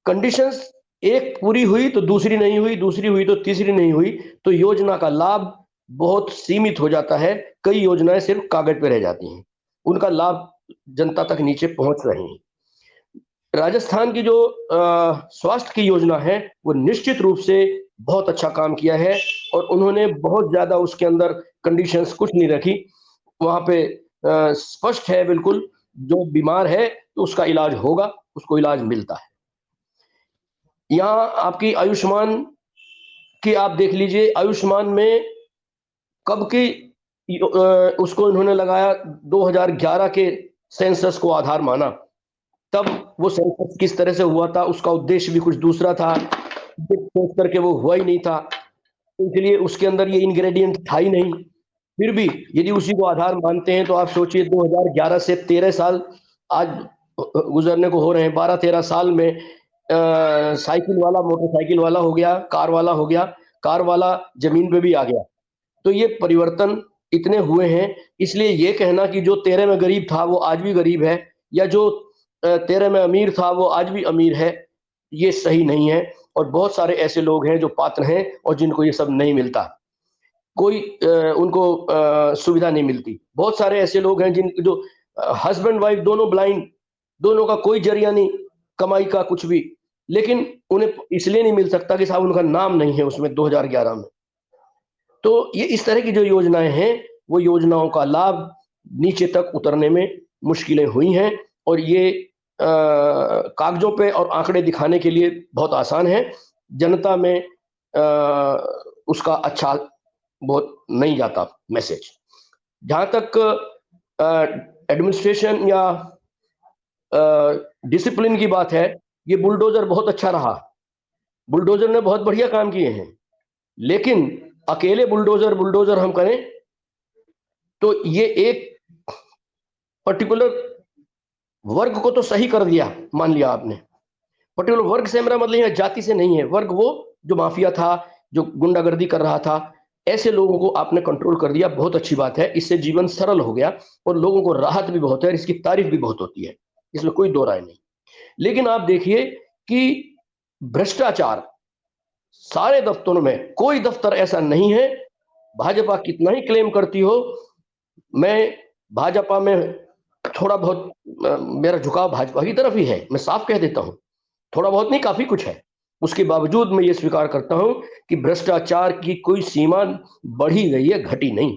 S4: कंडीशंस एक पूरी हुई तो दूसरी नहीं हुई, दूसरी हुई तो तीसरी नहीं हुई, तो योजना का लाभ बहुत सीमित हो जाता है, कई योजनाएं सिर्फ कागज पे रह जाती हैं, उनका लाभ जनता तक नीचे पहुंच रही है। राजस्थान की जो स्वास्थ्य की योजना है वो निश्चित रूप से बहुत अच्छा काम किया है और उन्होंने बहुत ज्यादा उसके अंदर कंडीशंस कुछ नहीं रखी। वहां पे स्पष्ट है बिल्कुल, जो बीमार है तो उसका इलाज होगा, उसको इलाज मिलता है। यहाँ आपकी आयुष्मान की आप देख लीजिए, आयुष्मान में कब की उसको इन्होंने लगाया, 2011 के सेंसस को आधार माना, तब वो सेंसस किस तरह से हुआ था, उसका उद्देश्य भी कुछ दूसरा था, सोच करके वो हुआ ही नहीं था, इसलिए उसके अंदर ये इंग्रेडिएंट था ही नहीं। फिर भी यदि उसी को आधार मानते हैं तो आप सोचिए 2011 से 13 साल आज गुजरने को हो रहे हैं, 12-13 साल में साइकिल वाला मोटरसाइकिल वाला हो गया, कार वाला हो गया, कार वाला जमीन पे भी आ गया। तो ये परिवर्तन इतने हुए हैं, इसलिए ये कहना कि जो 13 में गरीब था वो आज भी गरीब है, या जो 13 में अमीर था वो आज भी अमीर है, ये सही नहीं है। और बहुत सारे ऐसे लोग हैं जो पात्र हैं और जिनको ये सब नहीं मिलता, कोई उनको सुविधा नहीं मिलती। बहुत सारे ऐसे लोग हैं जिन जो हस्बैंड वाइफ दोनों ब्लाइंड, दोनों का कोई जरिया नहीं कमाई का कुछ भी, लेकिन उन्हें इसलिए नहीं मिल सकता कि साहब उनका नाम नहीं है उसमें 2011 में। तो ये इस तरह की जो योजनाएं हैं, वो योजनाओं का लाभ नीचे तक उतरने में मुश्किलें हुई हैं और ये कागजों पे और आंकड़े दिखाने के लिए बहुत आसान है, जनता में उसका अच्छा बहुत नहीं जाता मैसेज। जहां तक एडमिनिस्ट्रेशन या डिसिप्लिन की बात है, ये बुलडोजर बहुत अच्छा रहा, बुलडोजर ने बहुत बढ़िया काम किए हैं, लेकिन अकेले बुलडोजर हम करें तो ये एक पर्टिकुलर वर्ग को तो सही कर दिया, मान लिया आपने। पर्टिकुलर वर्ग से मेरा मतलब है जाति से नहीं है, वर्ग वो जो माफिया था, जो गुंडागर्दी कर रहा था, ऐसे लोगों को आपने कंट्रोल कर दिया, बहुत अच्छी बात है। इससे जीवन सरल हो गया और लोगों को राहत भी बहुत है, इसकी तारीफ भी बहुत होती है, इसमें कोई दो राय नहीं। लेकिन आप देखिए कि भ्रष्टाचार सारे दफ्तरों में, कोई दफ्तर ऐसा नहीं है, भाजपा कितना ही क्लेम करती हो, मैं भाजपा में थोड़ा बहुत मेरा झुकाव भाजपा की तरफ ही है, मैं साफ कह देता हूं, थोड़ा बहुत नहीं काफी कुछ है, उसके बावजूद मैं ये स्वीकार करता हूं कि भ्रष्टाचार की कोई सीमा बढ़ी गई है, घटी नहीं।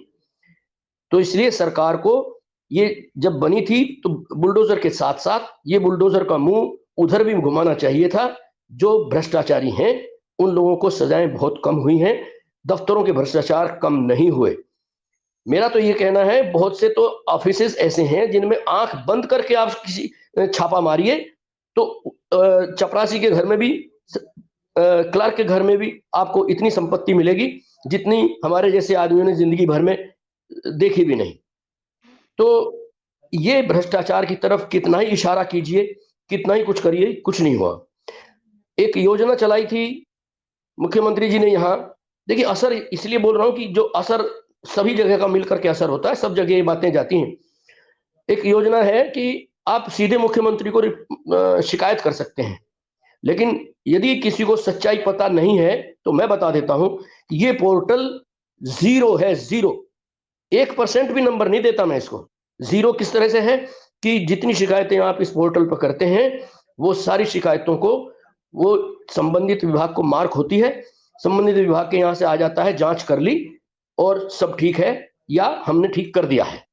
S4: तो इसलिए सरकार को ये जब बनी थी तो बुलडोजर के साथ साथ ये बुलडोजर का मुंह उधर भी घुमाना चाहिए था। जो भ्रष्टाचारी हैं उन लोगों को सजाएं बहुत कम हुई हैं, दफ्तरों के भ्रष्टाचार कम नहीं हुए। मेरा तो ये कहना है, बहुत से तो ऑफिसेस ऐसे हैं जिनमें आंख बंद करके आप किसी छापा मारिए तो चपरासी के घर में भी, क्लर्क के घर में भी आपको इतनी संपत्ति मिलेगी जितनी हमारे जैसे आदमियों ने जिंदगी भर में देखी भी नहीं। तो ये भ्रष्टाचार की तरफ कितना ही इशारा कीजिए, कितना ही कुछ करिए, कुछ नहीं हुआ। एक योजना चलाई थी मुख्यमंत्री जी ने, यहाँ देखिए असर इसलिए बोल रहा हूं कि जो असर सभी जगह का मिलकर के असर होता है, सब जगह ये बातें जाती हैं। एक योजना है कि आप सीधे मुख्यमंत्री को शिकायत कर सकते हैं, लेकिन यदि किसी को सच्चाई पता नहीं है तो मैं बता देता हूं कि ये पोर्टल जीरो है, जीरो, 1% भी नंबर नहीं देता मैं इसको। जीरो किस तरह से है कि जितनी शिकायतें आप इस पोर्टल पर करते हैं वो सारी शिकायतों को वो संबंधित विभाग को मार्क होती है, संबंधित विभाग के यहां से आ जाता है, जांच कर ली और सब ठीक है या हमने ठीक कर दिया है।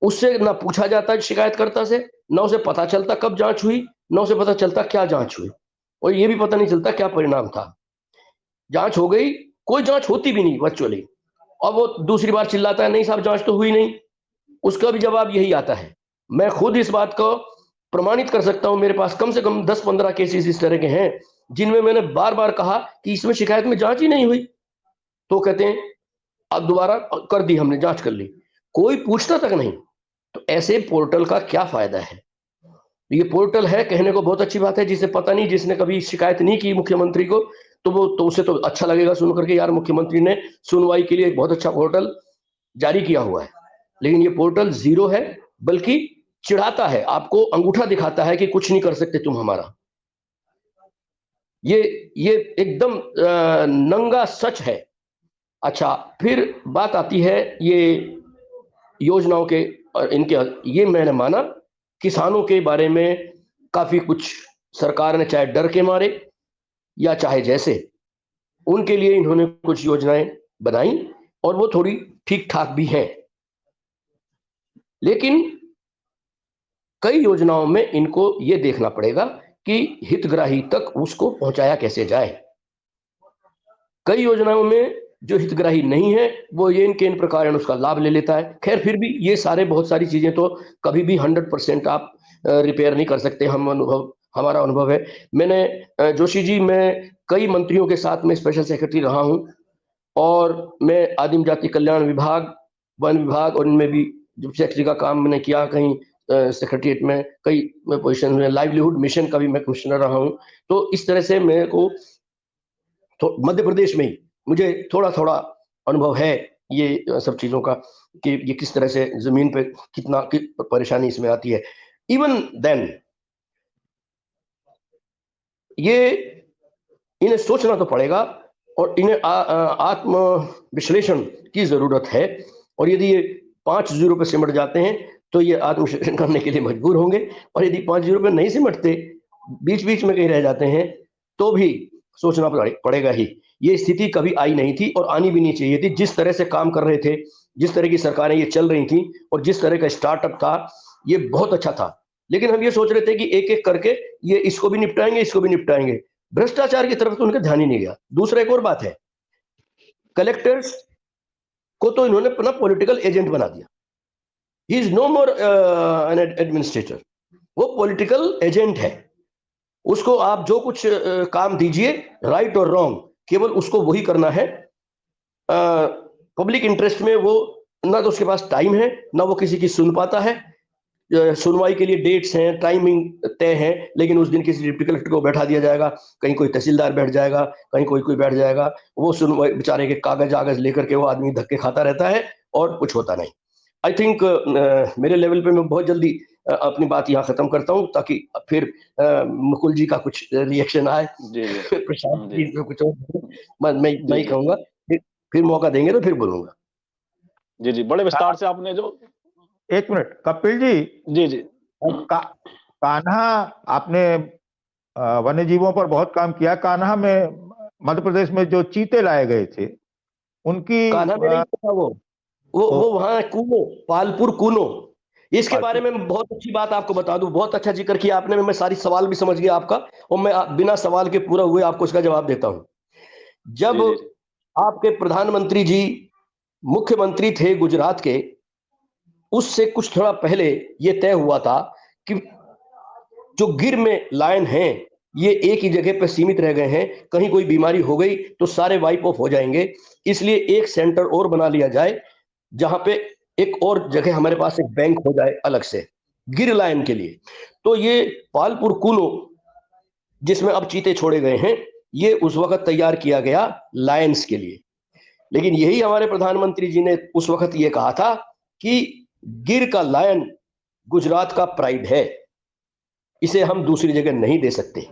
S4: उससे ना पूछा जाता है शिकायतकर्ता से, ना उसे पता चलता कब जांच हुई, ना उसे पता चलता क्या जांच हुई, और ये भी पता नहीं चलता क्या परिणाम था। जांच हो गई, कोई जांच होती भी नहीं वर्चुअली, और वो दूसरी बार चिल्लाता है नहीं साहब जांच तो हुई नहीं, उसका भी जवाब यही आता है। मैं खुद इस बात को प्रमाणित कर सकता हूं, मेरे पास कम से कम 10-15 केसेस इस तरह के हैं जिनमें मैंने बार बार कहा कि इसमें शिकायत में जांच ही नहीं हुई, तो कहते हैं अब दोबारा कर दी, हमने जांच कर ली, कोई पूछता तक नहीं। तो ऐसे पोर्टल का क्या फायदा है? ये पोर्टल है कहने को बहुत अच्छी बात है, जिसे पता नहीं, जिसने कभी शिकायत नहीं की मुख्यमंत्री को, तो वो तो उसे तो अच्छा लगेगा सुन करके, यार मुख्यमंत्री ने सुनवाई के लिए एक बहुत अच्छा पोर्टल जारी किया हुआ है। लेकिन ये पोर्टल जीरो है, बल्कि चिढ़ाता है, आपको अंगूठा दिखाता है कि कुछ नहीं कर सकते तुम हमारा। ये एकदम नंगा सच है अच्छा, फिर बात आती है ये योजनाओं के और इनके, ये मैंने माना किसानों के बारे में काफी कुछ सरकार ने चाहे डर के मारे या चाहे जैसे, उनके लिए इन्होंने कुछ योजनाएं बनाई और वो थोड़ी ठीक ठाक भी हैं। लेकिन कई योजनाओं में इनको ये देखना पड़ेगा कि हितग्राही तक उसको पहुंचाया कैसे जाए। कई योजनाओं में जो हितग्राही नहीं है वो ये इनके इन प्रकार उसका लाभ ले लेता है। खैर, फिर भी ये सारे बहुत सारी चीजें तो कभी भी 100% आप रिपेयर नहीं कर सकते, हमारा अनुभव है। मैंने जोशी जी, मैं कई मंत्रियों के साथ में स्पेशल सेक्रेटरी रहा हूं और मैं आदिम जाति कल्याण विभाग, वन विभाग और इनमें भी जब सेक्रेटरी का काम मैंने किया, कहीं सेक्रेटरीट में कई पोजीशन में, लाइवलीहुड मिशन का भी मैं कमिश्नर रहा हूं। तो इस तरह से मेरे को मध्य प्रदेश में ही मुझे थोड़ा थोड़ा अनुभव है ये सब चीजों का, कि ये किस तरह से जमीन पे कितना परेशानी इसमें आती है। इवन देन ये इन्हें सोचना तो पड़ेगा और इन्हें आत्म विश्लेषण की जरूरत है। और यदि ये 5-0 पे सिमट जाते हैं तो ये आत्म विश्लेषण करने के लिए मजबूर होंगे, और यदि 5-0 पे नहीं सिमटते, बीच बीच में कहीं रह जाते हैं, तो भी सोचना पड़ेगा ही। ये स्थिति कभी आई नहीं थी और आनी भी नहीं चाहिए थी। जिस तरह से काम कर रहे थे, जिस तरह की सरकारें ये चल रही थी और जिस तरह का स्टार्टअप था, ये बहुत अच्छा था। लेकिन हम ये सोच रहे थे कि एक एक करके ये इसको भी निपटाएंगे, इसको भी निपटाएंगे। भ्रष्टाचार की तरफ तो उनका ध्यान ही नहीं गया। दूसरा एक और बात है, कलेक्टर्स को तो इन्होंने अपना पॉलिटिकल एजेंट बना दिया। He is no more an administrator, वो पॉलिटिकल एजेंट है। उसको आप जो कुछ काम दीजिए, राइट और रॉन्ग, केवल उसको वही करना है। पब्लिक इंटरेस्ट में वो ना तो उसके पास टाइम है, ना वो किसी की सुन पाता है। सुनवाई के लिए डेट्स हैं, टाइमिंग तय है, लेकिन उस दिन किसी डिप्टी कलेक्टर को बैठा दिया जाएगा, कहीं कोई तहसीलदार बैठ जाएगा, कहीं कोई बैठ जाएगा। वो सुनवाई बेचारे के कागज लेकर के वो आदमी धक्के खाता रहता है और कुछ होता नहीं। आई थिंक मेरे लेवल पे मैं बहुत जल्दी अपनी बात यहाँ खत्म करता हूँ, ताकि फिर मुकुल जी का कुछ रिएक्शन आए, प्रशांत जी कुछ और मैं नहीं कहूंगा, फिर मौका देंगे तो फिर बोलूंगा।
S1: जी, बड़े विस्तार से आपने जो।
S2: एक मिनट कपिल जी। जी कान्हा, आपने वन्य जीवों पर बहुत काम किया। कान्हा में मध्य प्रदेश में जो चीते लाए गए थे, उनकी
S4: कान्हा में नहीं था वो वहां कूनो, पालपुर कूनो। इसके बारे में बहुत अच्छी बात आपको बता दूं, बहुत अच्छा जिक्र किया आपने, मैं सारी सवाल भी समझ गया आपका, और मैं बिना सवाल के पूरा हुए आपको इसका जवाब देता हूं। जब आपके प्रधानमंत्री जी मुख्यमंत्री थे गुजरात के, उससे कुछ थोड़ा पहले ये तय हुआ था कि जो गिर में लायन हैं ये एक ही जगह पर सीमित रह गए हैं, कहीं कोई बीमारी हो गई तो सारे वाइप ऑफ हो जाएंगे। इसलिए एक सेंटर और बना लिया जाए जहां पे एक और जगह हमारे पास एक बैंक हो जाए अलग से गिर लायन के लिए। तो ये पालपुर कूनो, जिसमें अब चीते छोड़े गए हैं, ये उस वक्त तैयार किया गया लायंस के लिए। लेकिन यही हमारे प्रधानमंत्री जी ने उस वक्त ये कहा था कि गिर का लायन गुजरात का प्राइड है, इसे हम दूसरी जगह नहीं दे सकते।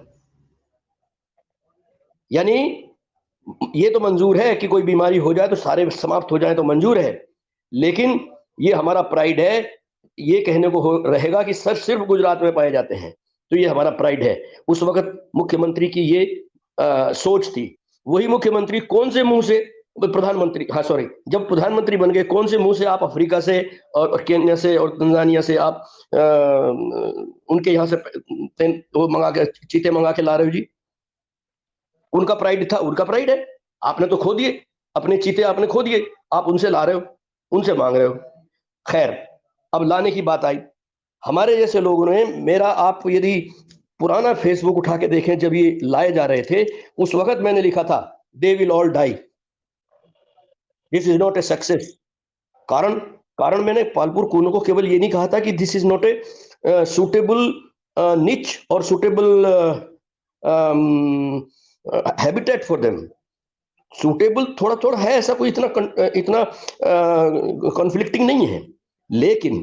S4: यानी ये तो मंजूर है कि कोई बीमारी हो जाए तो सारे समाप्त हो जाए तो मंजूर है, लेकिन ये हमारा प्राइड है, ये कहने को रहेगा कि सिर्फ गुजरात में पाए जाते हैं, तो ये हमारा प्राइड है। उस वक्त मुख्यमंत्री की ये सोच थी। वही मुख्यमंत्री कौन से मुंह से प्रधानमंत्री, जब प्रधानमंत्री बन गए, कौन से मुंह से आप अफ्रीका से और केन्या से और तंजानिया से आप उनके यहाँ से वो मंगा के चीते मंगा के ला रहे हो जी? उनका प्राइड था, उनका प्राइड है। आपने तो खो दिए, अपने चीते आपने खो दिए, आप उनसे ला रहे हो, उनसे मांग रहे हो। खैर, अब लाने की बात आई, हमारे जैसे लोगों ने, मेरा आप यदि पुराना फेसबुक उठा के देखें, जब ये लाए जा रहे थे उस वक्त मैंने लिखा था they will all die, this is not a success. कारण मैंने पालपुर कूनो को केवल ये नहीं कहा था कि this is not a suitable निच और suitable habitat for them. Suitable थोड़ा है, ऐसा कोई इतना कॉन्फ्लिक्टिंग नहीं है, लेकिन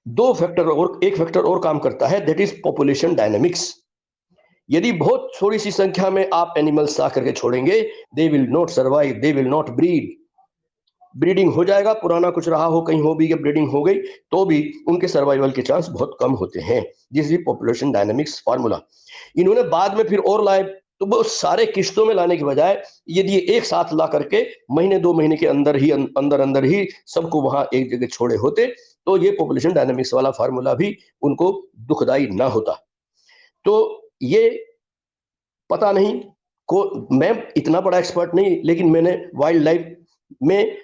S4: एक फैक्टर और काम करता है, दैट इज पॉपुलेशन डायनेमिक्स। यदि बहुत थोड़ी सी संख्या में आप एनिमल्स ला करके छोड़ेंगे, they will not survive, they will not breed. Breeding हो जाएगा, पुराना कुछ रहा हो, कहीं हो भी कि ब्रीडिंग हो गई तो भी उनके सर्वाइवल के चांस बहुत कम होते हैं। This is population dynamics formula. इन्होंने बाद में फिर और लाए, तो वो सारे किश्तों में लाने के बजाय यदि एक साथ ला करके महीने 2 महीने के अंदर ही सबको वहां एक जगह छोड़े होते तो ये पॉपुलेशन डायनामिक्स वाला फार्मूला भी उनको दुखदाई ना होता। तो ये पता नहीं को, मैं इतना बड़ा एक्सपर्ट नहीं, लेकिन मैंने वाइल्ड लाइफ में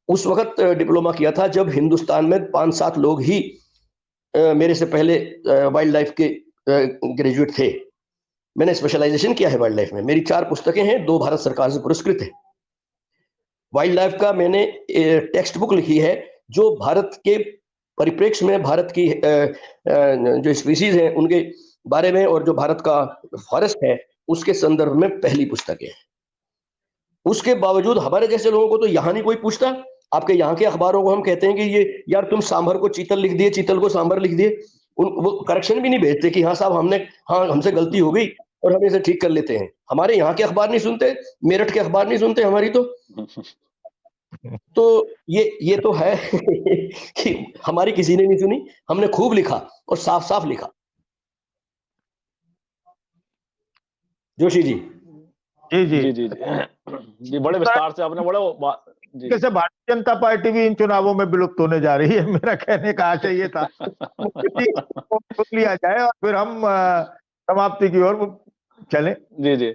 S4: उस वक्त डिप्लोमा किया था जब हिंदुस्तान में 5-7 लोग ही मेरे से पहले वाइल्ड लाइफ के ग्रेजुएट थे। मैंने स्पेशलाइजेशन किया है वाइल्ड लाइफ में। मेरी 4 पुस्तकें हैं, 2 भारत सरकार से पुरस्कृत है। वाइल्ड लाइफ का मैंने टेक्स्ट बुक लिखी है जो भारत के परिप्रेक्ष्य में भारत की जो स्पीसीज हैं उनके बारे में और जो भारत का फॉरेस्ट है उसके संदर्भ में पहली पुस्तक है। उसके बावजूद हमारे जैसे लोगों को तो यहाँ नहीं कोई पूछता। आपके यहाँ के अखबारों को हम कहते हैं कि ये यार तुम सांभर को चीतल लिख दिए, चीतल को सांभर लिख दिए, वो करेक्शन भी नहीं भेजते कि हाँ साहब हमसे गलती हो गई और हम इसे ठीक कर लेते हैं। हमारे यहाँ के अखबार नहीं सुनते, मेरठ के अखबार नहीं सुनते हमारी तो ये तो है कि हमारी किसी ने नहीं सुनी। हमने खूब लिखा और साफ साफ लिखा। जोशी जी
S1: जी जी जी जी बड़े विस्तार से आपने
S2: कैसे भारतीय जनता पार्टी भी इन चुनावों में विलुप्त होने जा रही है। मेरा कहने का आशय ये था लिया जाए और फिर हम समाप्ति की ओर चलें।
S1: जी जी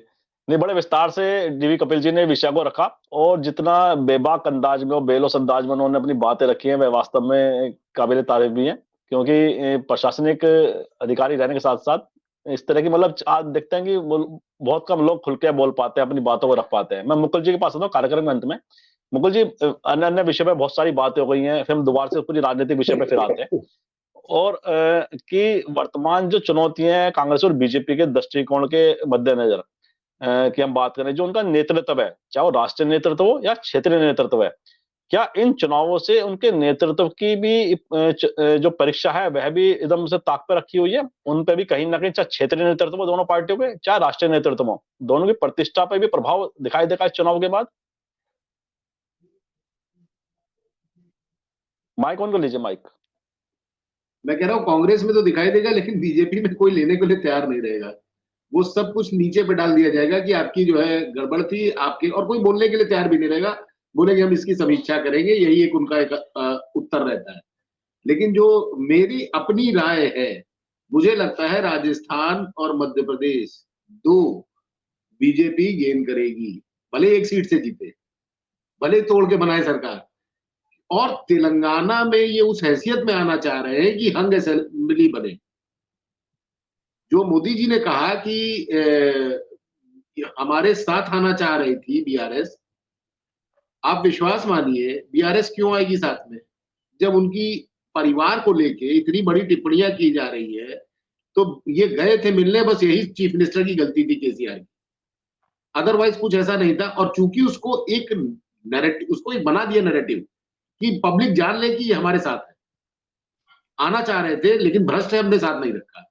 S1: नहीं, बड़े विस्तार से डीवी कपिल जी ने विषय को रखा और जितना बेबाक अंदाज में और बेलोस अंदाज में उन्होंने अपनी बातें रखी हैं वह वास्तव में काबिल तारीफ भी है, क्योंकि प्रशासनिक अधिकारी रहने के साथ साथ इस तरह की मतलब आज देखते हैं कि बहुत कम लोग खुल के बोल पाते हैं, अपनी बातों को रख पाते हैं। मैं मुकुल जी के पास आता हूँ कार्यक्रम के अंत में। मुकुल जी, अन्य अन्य विषय पर बहुत सारी बातें हो गई हैं, फिर हम दोबारा से पूरी राजनीतिक विषय पर फिर आते हैं और कि वर्तमान जो चुनौतियां हैं कांग्रेस और बीजेपी के दृष्टिकोण के मद्देनजर की हम बात करें, जो उनका नेतृत्व है, चाहे वो राष्ट्रीय नेतृत्व हो या क्षेत्रीय नेतृत्व है, क्या इन चुनावों से उनके नेतृत्व की भी जो परीक्षा है वह भी एकदम से ताक पे रखी हुई है? उन पे भी कहीं ना कहीं, चाहे क्षेत्रीय नेतृत्व हो दोनों पार्टियों के, चाहे राष्ट्रीय नेतृत्व हो, दोनों की प्रतिष्ठा पे भी प्रभाव दिखाई देगा इस चुनाव के बाद? माइक ऑन कर लीजिए, माइक।
S3: मैं कह रहा हूँ कांग्रेस में तो दिखाई देगा, लेकिन बीजेपी में कोई लेने के लिए तैयार नहीं रहेगा। वो सब कुछ नीचे पे डाल दिया जाएगा कि आपकी जो है गड़बड़ थी आपके, और कोई बोलने के लिए तैयार भी नहीं रहेगा। बोलेंगे हम इसकी समीक्षा करेंगे, यही एक उनका एक उत्तर रहता है। लेकिन जो मेरी अपनी राय है, मुझे लगता है राजस्थान और मध्य प्रदेश 2 बीजेपी गेन करेगी, भले 1 सीट से जीते, भले तोड़ के बनाए सरकार। और तेलंगाना में ये उस हैसियत में आना चाह रहे हैं कि हंग असेंबली बने। जो मोदी जी ने कहा कि हमारे साथ आना चाह रही थी बीआरएस, आप विश्वास मानिए बीआरएस क्यों आएगी साथ में? जब उनकी परिवार को लेके इतनी बड़ी टिप्पणियां की जा रही है, तो ये गए थे मिलने, बस यही चीफ मिनिस्टर की गलती थी केसीआर की, अदरवाइज कुछ ऐसा नहीं था। और चूंकि उसको एक बना दिया नैरेटिव कि पब्लिक जान ले कि ये हमारे साथ है, आना चाह रहे थे लेकिन भ्रष्ट है, हमने साथ नहीं रखा।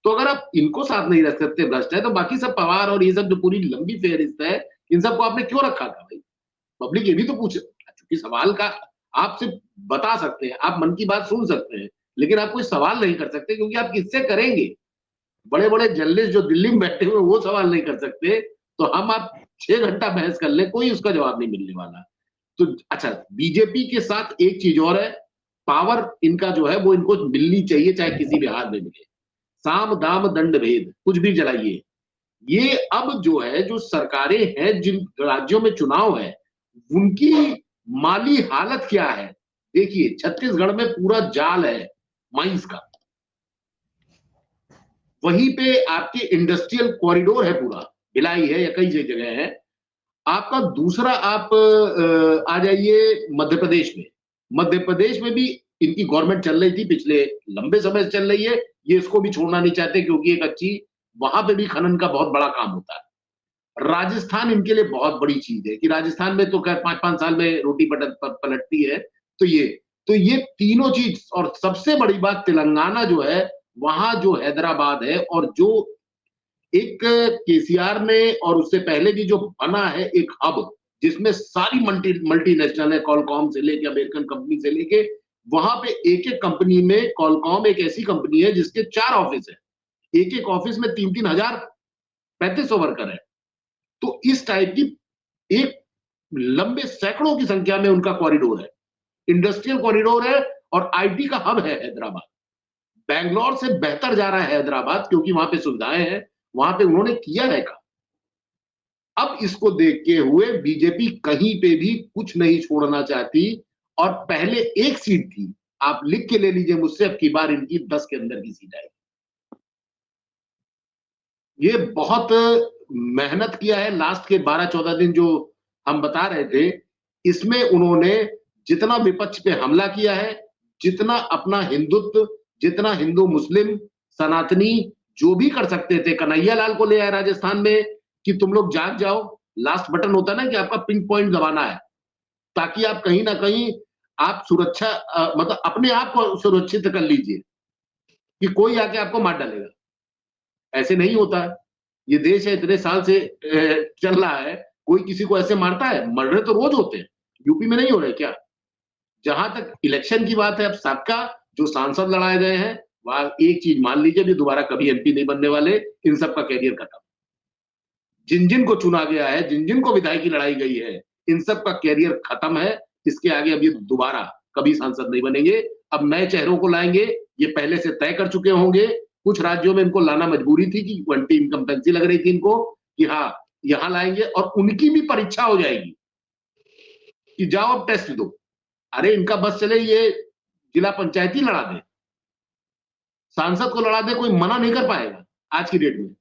S3: तो अगर आप इनको साथ नहीं रख सकते, भ्रष्ट है, तो बाकी सब पवार और ये सब जो पूरी लंबी फेहरिस्त है, इन सबको आपने क्यों रखा था भाई? पब्लिक ये भी तो पूछ, चूंकि सवाल का आप सिर्फ बता सकते हैं, आप मन की बात सुन सकते हैं, लेकिन आप कोई सवाल नहीं कर सकते, क्योंकि आप किससे करेंगे? बड़े बड़े जर्नलिस्ट जो दिल्ली में बैठे हुए वो सवाल नहीं कर सकते, तो हम आप 6 घंटा बहस कर ले, कोई उसका जवाब नहीं मिलने वाला। तो अच्छा, बीजेपी के साथ एक चीज और है, पावर इनका जो है वो इनको मिलनी चाहिए, चाहे किसी भी हाल में मिले। साम दाम दंड भेद कुछ भी जलाइए। ये अब जो है, जो सरकारें हैं, जिन राज्यों में चुनाव है, उनकी माली हालत क्या है देखिए। छत्तीसगढ़ में पूरा जाल है माइंस का, वहीं पे आपके इंडस्ट्रियल कॉरिडोर है, पूरा भिलाई है या कई जगह है। आपका दूसरा, आप आ जाइए मध्य प्रदेश में। मध्य प्रदेश में भी इनकी गवर्नमेंट चल रही थी, पिछले लंबे समय से चल रही है, ये इसको भी छोड़ना नहीं चाहते, क्योंकि एक अच्छी, वहां पे भी खनन का बहुत बड़ा काम होता है। राजस्थान इनके लिए बहुत बड़ी चीज है कि राजस्थान में तो 5-5 साल में रोटी पलटती है। तो ये तीनों चीज, और सबसे बड़ी बात तेलंगाना जो है, वहां जो हैदराबाद है, और जो एक केसीआर ने और उससे पहले भी जो बना है एक हब, जिसमें सारी मल्टीनेशनल है, कॉलकॉम से लेके अमेरिकन कंपनी से लेके, वहां पे एक एक कंपनी में, कॉलकॉम एक ऐसी कंपनी है जिसके 4 ऑफिस है, एक एक ऑफिस में 3-3 हजार 3500 वर्कर है। तो इस टाइप की एक लंबे सैकड़ों की संख्या में उनका कॉरिडोर है, इंडस्ट्रियल कॉरिडोर है और आईटी का हब है हैदराबाद। बैंगलोर से बेहतर जा रहा है हैदराबाद, क्योंकि वहां पे सुविधाएं हैं, वहां पे उन्होंने किया है काम। अब इसको देखते हुए बीजेपी कहीं पे भी कुछ नहीं छोड़ना चाहती, और पहले 1 सीट थी, आप लिख के ले लीजिए मुझसे, अब की बार इनकी 10 के अंदर की सीट आएगी। ये बहुत मेहनत किया है लास्ट के 12-14 दिन जो हम बता रहे थे, इसमें उन्होंने जितना विपक्ष पे हमला किया है, जितना अपना हिंदुत्व, जितना हिंदू मुस्लिम सनातनी जो भी कर सकते थे, कन्हैया लाल को ले आए राजस्थान में कि तुम लोग जाग जाओ, लास्ट बटन होता है ना कि आपका पिंक पॉइंट दबाना है, ताकि आप कहीं ना कहीं आप सुरक्षा मतलब अपने आप को सुरक्षित कर लीजिए कि कोई आके आपको मार डालेगा। ऐसे नहीं होता है, ये देश है, इतने साल से चल रहा है, कोई किसी को ऐसे मारता है? मर्डर तो रोज होते हैं, यूपी में नहीं हो रहे क्या? जहां तक इलेक्शन की बात है, अब सबका जो सांसद लड़ाए गए हैं, वहां एक चीज मान लीजिए, भी दोबारा कभी एमपी नहीं बनने वाले, इन सब का कैरियर खत्म। जिन जिन को चुना गया है, जिन जिन को विधायकी लड़ाई गई है, इन सब का कैरियर खत्म है। इसके आगे अब ये दोबारा कभी सांसद नहीं बनेंगे। अब नए चेहरों को लाएंगे, ये पहले से तय कर चुके होंगे। कुछ राज्यों में इनको लाना मजबूरी थी कि वन टीम इनकम्पेंसी लग रही थी इनको कि हाँ यहां लाएंगे, और उनकी भी परीक्षा हो जाएगी कि जाओ अब टेस्ट दो। अरे इनका बस चले ये जिला पंचायती लड़ा दे, सांसद को लड़ा दे, कोई मना नहीं कर पाएगा आज की डेट में।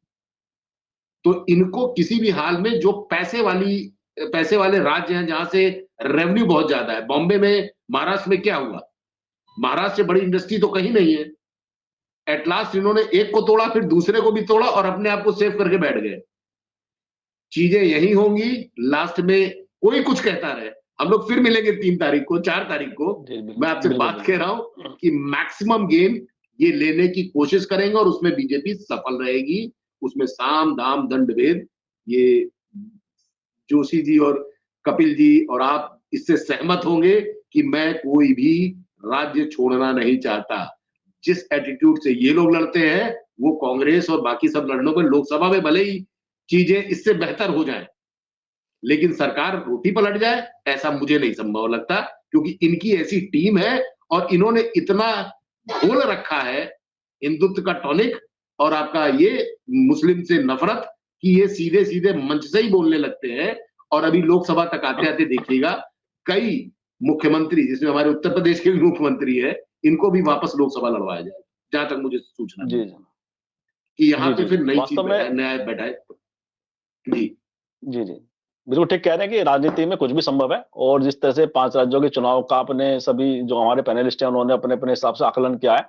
S3: तो इनको किसी भी हाल में, जो पैसे वाले राज्य हैं जहां से रेवेन्यू बहुत ज्यादा है, बॉम्बे में, महाराष्ट्र में क्या हुआ? महाराष्ट्र से बड़ी इंडस्ट्री तो कहीं नहीं है। एट लास्ट इन्होंने एक को तोड़ा, फिर दूसरे को भी तोड़ा और अपने आप को सेव करके बैठ गए। चीजें यही होंगी, लास्ट में कोई कुछ कहता रहे। हम लोग फिर मिलेंगे 3 तारीख को, 4 तारीख को। मैं आपसे बात कह रहा हूं कि मैक्सिमम गेम ये लेने की कोशिश करेंगे और उसमें बीजेपी सफल रहेगी। उसमें साम दाम दंड भेद, ये जोशी जी और कपिल जी और आप इससे सहमत होंगे कि मैं कोई भी राज्य छोड़ना नहीं चाहता। जिस एटीट्यूड से ये लोग लड़ते हैं, वो कांग्रेस और बाकी सब लड़नों में, लोकसभा में भले ही चीजें इससे बेहतर हो जाएं, लेकिन सरकार रोटी पलट जाए, ऐसा मुझे नहीं संभव लगता, क्योंकि इनकी ऐसी टीम है और इन्होंने इतना घोल रखा है हिंदुत्व का टॉनिक और आपका ये मुस्लिम से नफरत, कि ये सीधे सीधे मंच से ही बोलने लगते हैं। और अभी लोकसभा तक आते आते देखिएगा, कई मुख्यमंत्री, जिसमें हमारे उत्तर प्रदेश के भी मुख्यमंत्री है, इनको भी वापस लोकसभा लड़वाया जाए, जहां तक मुझे सूचना
S1: जी
S3: कि यहाँ पे फिर नई चीज
S1: में
S3: नया बैठाए। जी
S1: जी जी बिल्कुल ठीक कह रहे हैं कि राजनीति में कुछ भी संभव है। और जिस तरह से 5 राज्यों के चुनाव का अपने सभी जो हमारे पैनलिस्ट हैं उन्होंने अपने अपने हिसाब से आकलन किया है,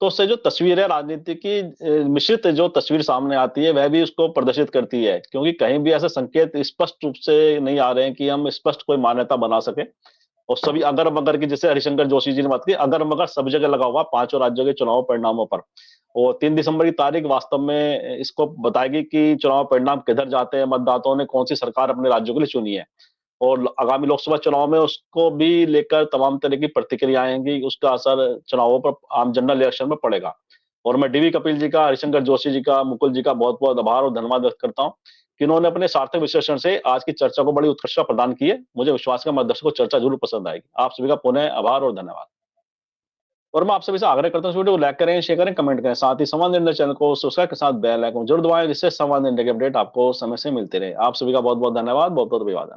S1: तो उससे जो तस्वीर है राजनीति की, मिश्रित जो तस्वीर सामने आती है, वह भी उसको प्रदर्शित करती है। क्योंकि कहीं भी ऐसे संकेत स्पष्ट रूप से नहीं आ रहे हैं कि हम स्पष्ट कोई मान्यता बना सके। और सभी अगर मगर की, जैसे हरिशंकर जोशी जी ने बात की, अगर मगर सब जगह लगा हुआ 5 राज्यों के चुनाव परिणामों पर। और 3 दिसंबर की तारीख वास्तव में इसको बताएगी कि चुनाव परिणाम किधर जाते हैं, मतदाताओं ने कौन सी सरकार अपने राज्यों के लिए चुनी है। और आगामी लोकसभा चुनाव में उसको भी लेकर तमाम तरह की प्रतिक्रिया आएंगी, उसका असर चुनावों पर, आम जनरल इलेक्शन में पड़ेगा। और मैं डीवी कपिल जी का, हरिशंकर जोशी जी का, मुकुल जी का बहुत बहुत आभार और धन्यवाद व्यक्त करता हूँ कि उन्होंने अपने सार्थक विश्लेषण से आज की चर्चा को बड़ी उत्कृष्टता प्रदान की है। मुझे विश्वास है हमारे दर्शकों को चर्चा जरूर पसंद आएगी। आप सभी का पुनः आभार और धन्यवाद। और मैं आप सभी से आग्रह करता हूँ, वीडियो को लाइक करें, शेयर करें, कमेंट करें, साथ ही संवाद इंडिया चैनल को सब्सक्राइब के साथ बेल आइकन जरूर दबाएं, जिससे संवाद इंडिया के अपडेट आपको समय से मिलते रहे। आप सभी का बहुत बहुत धन्यवाद, बहुत बहुत अभिवादन।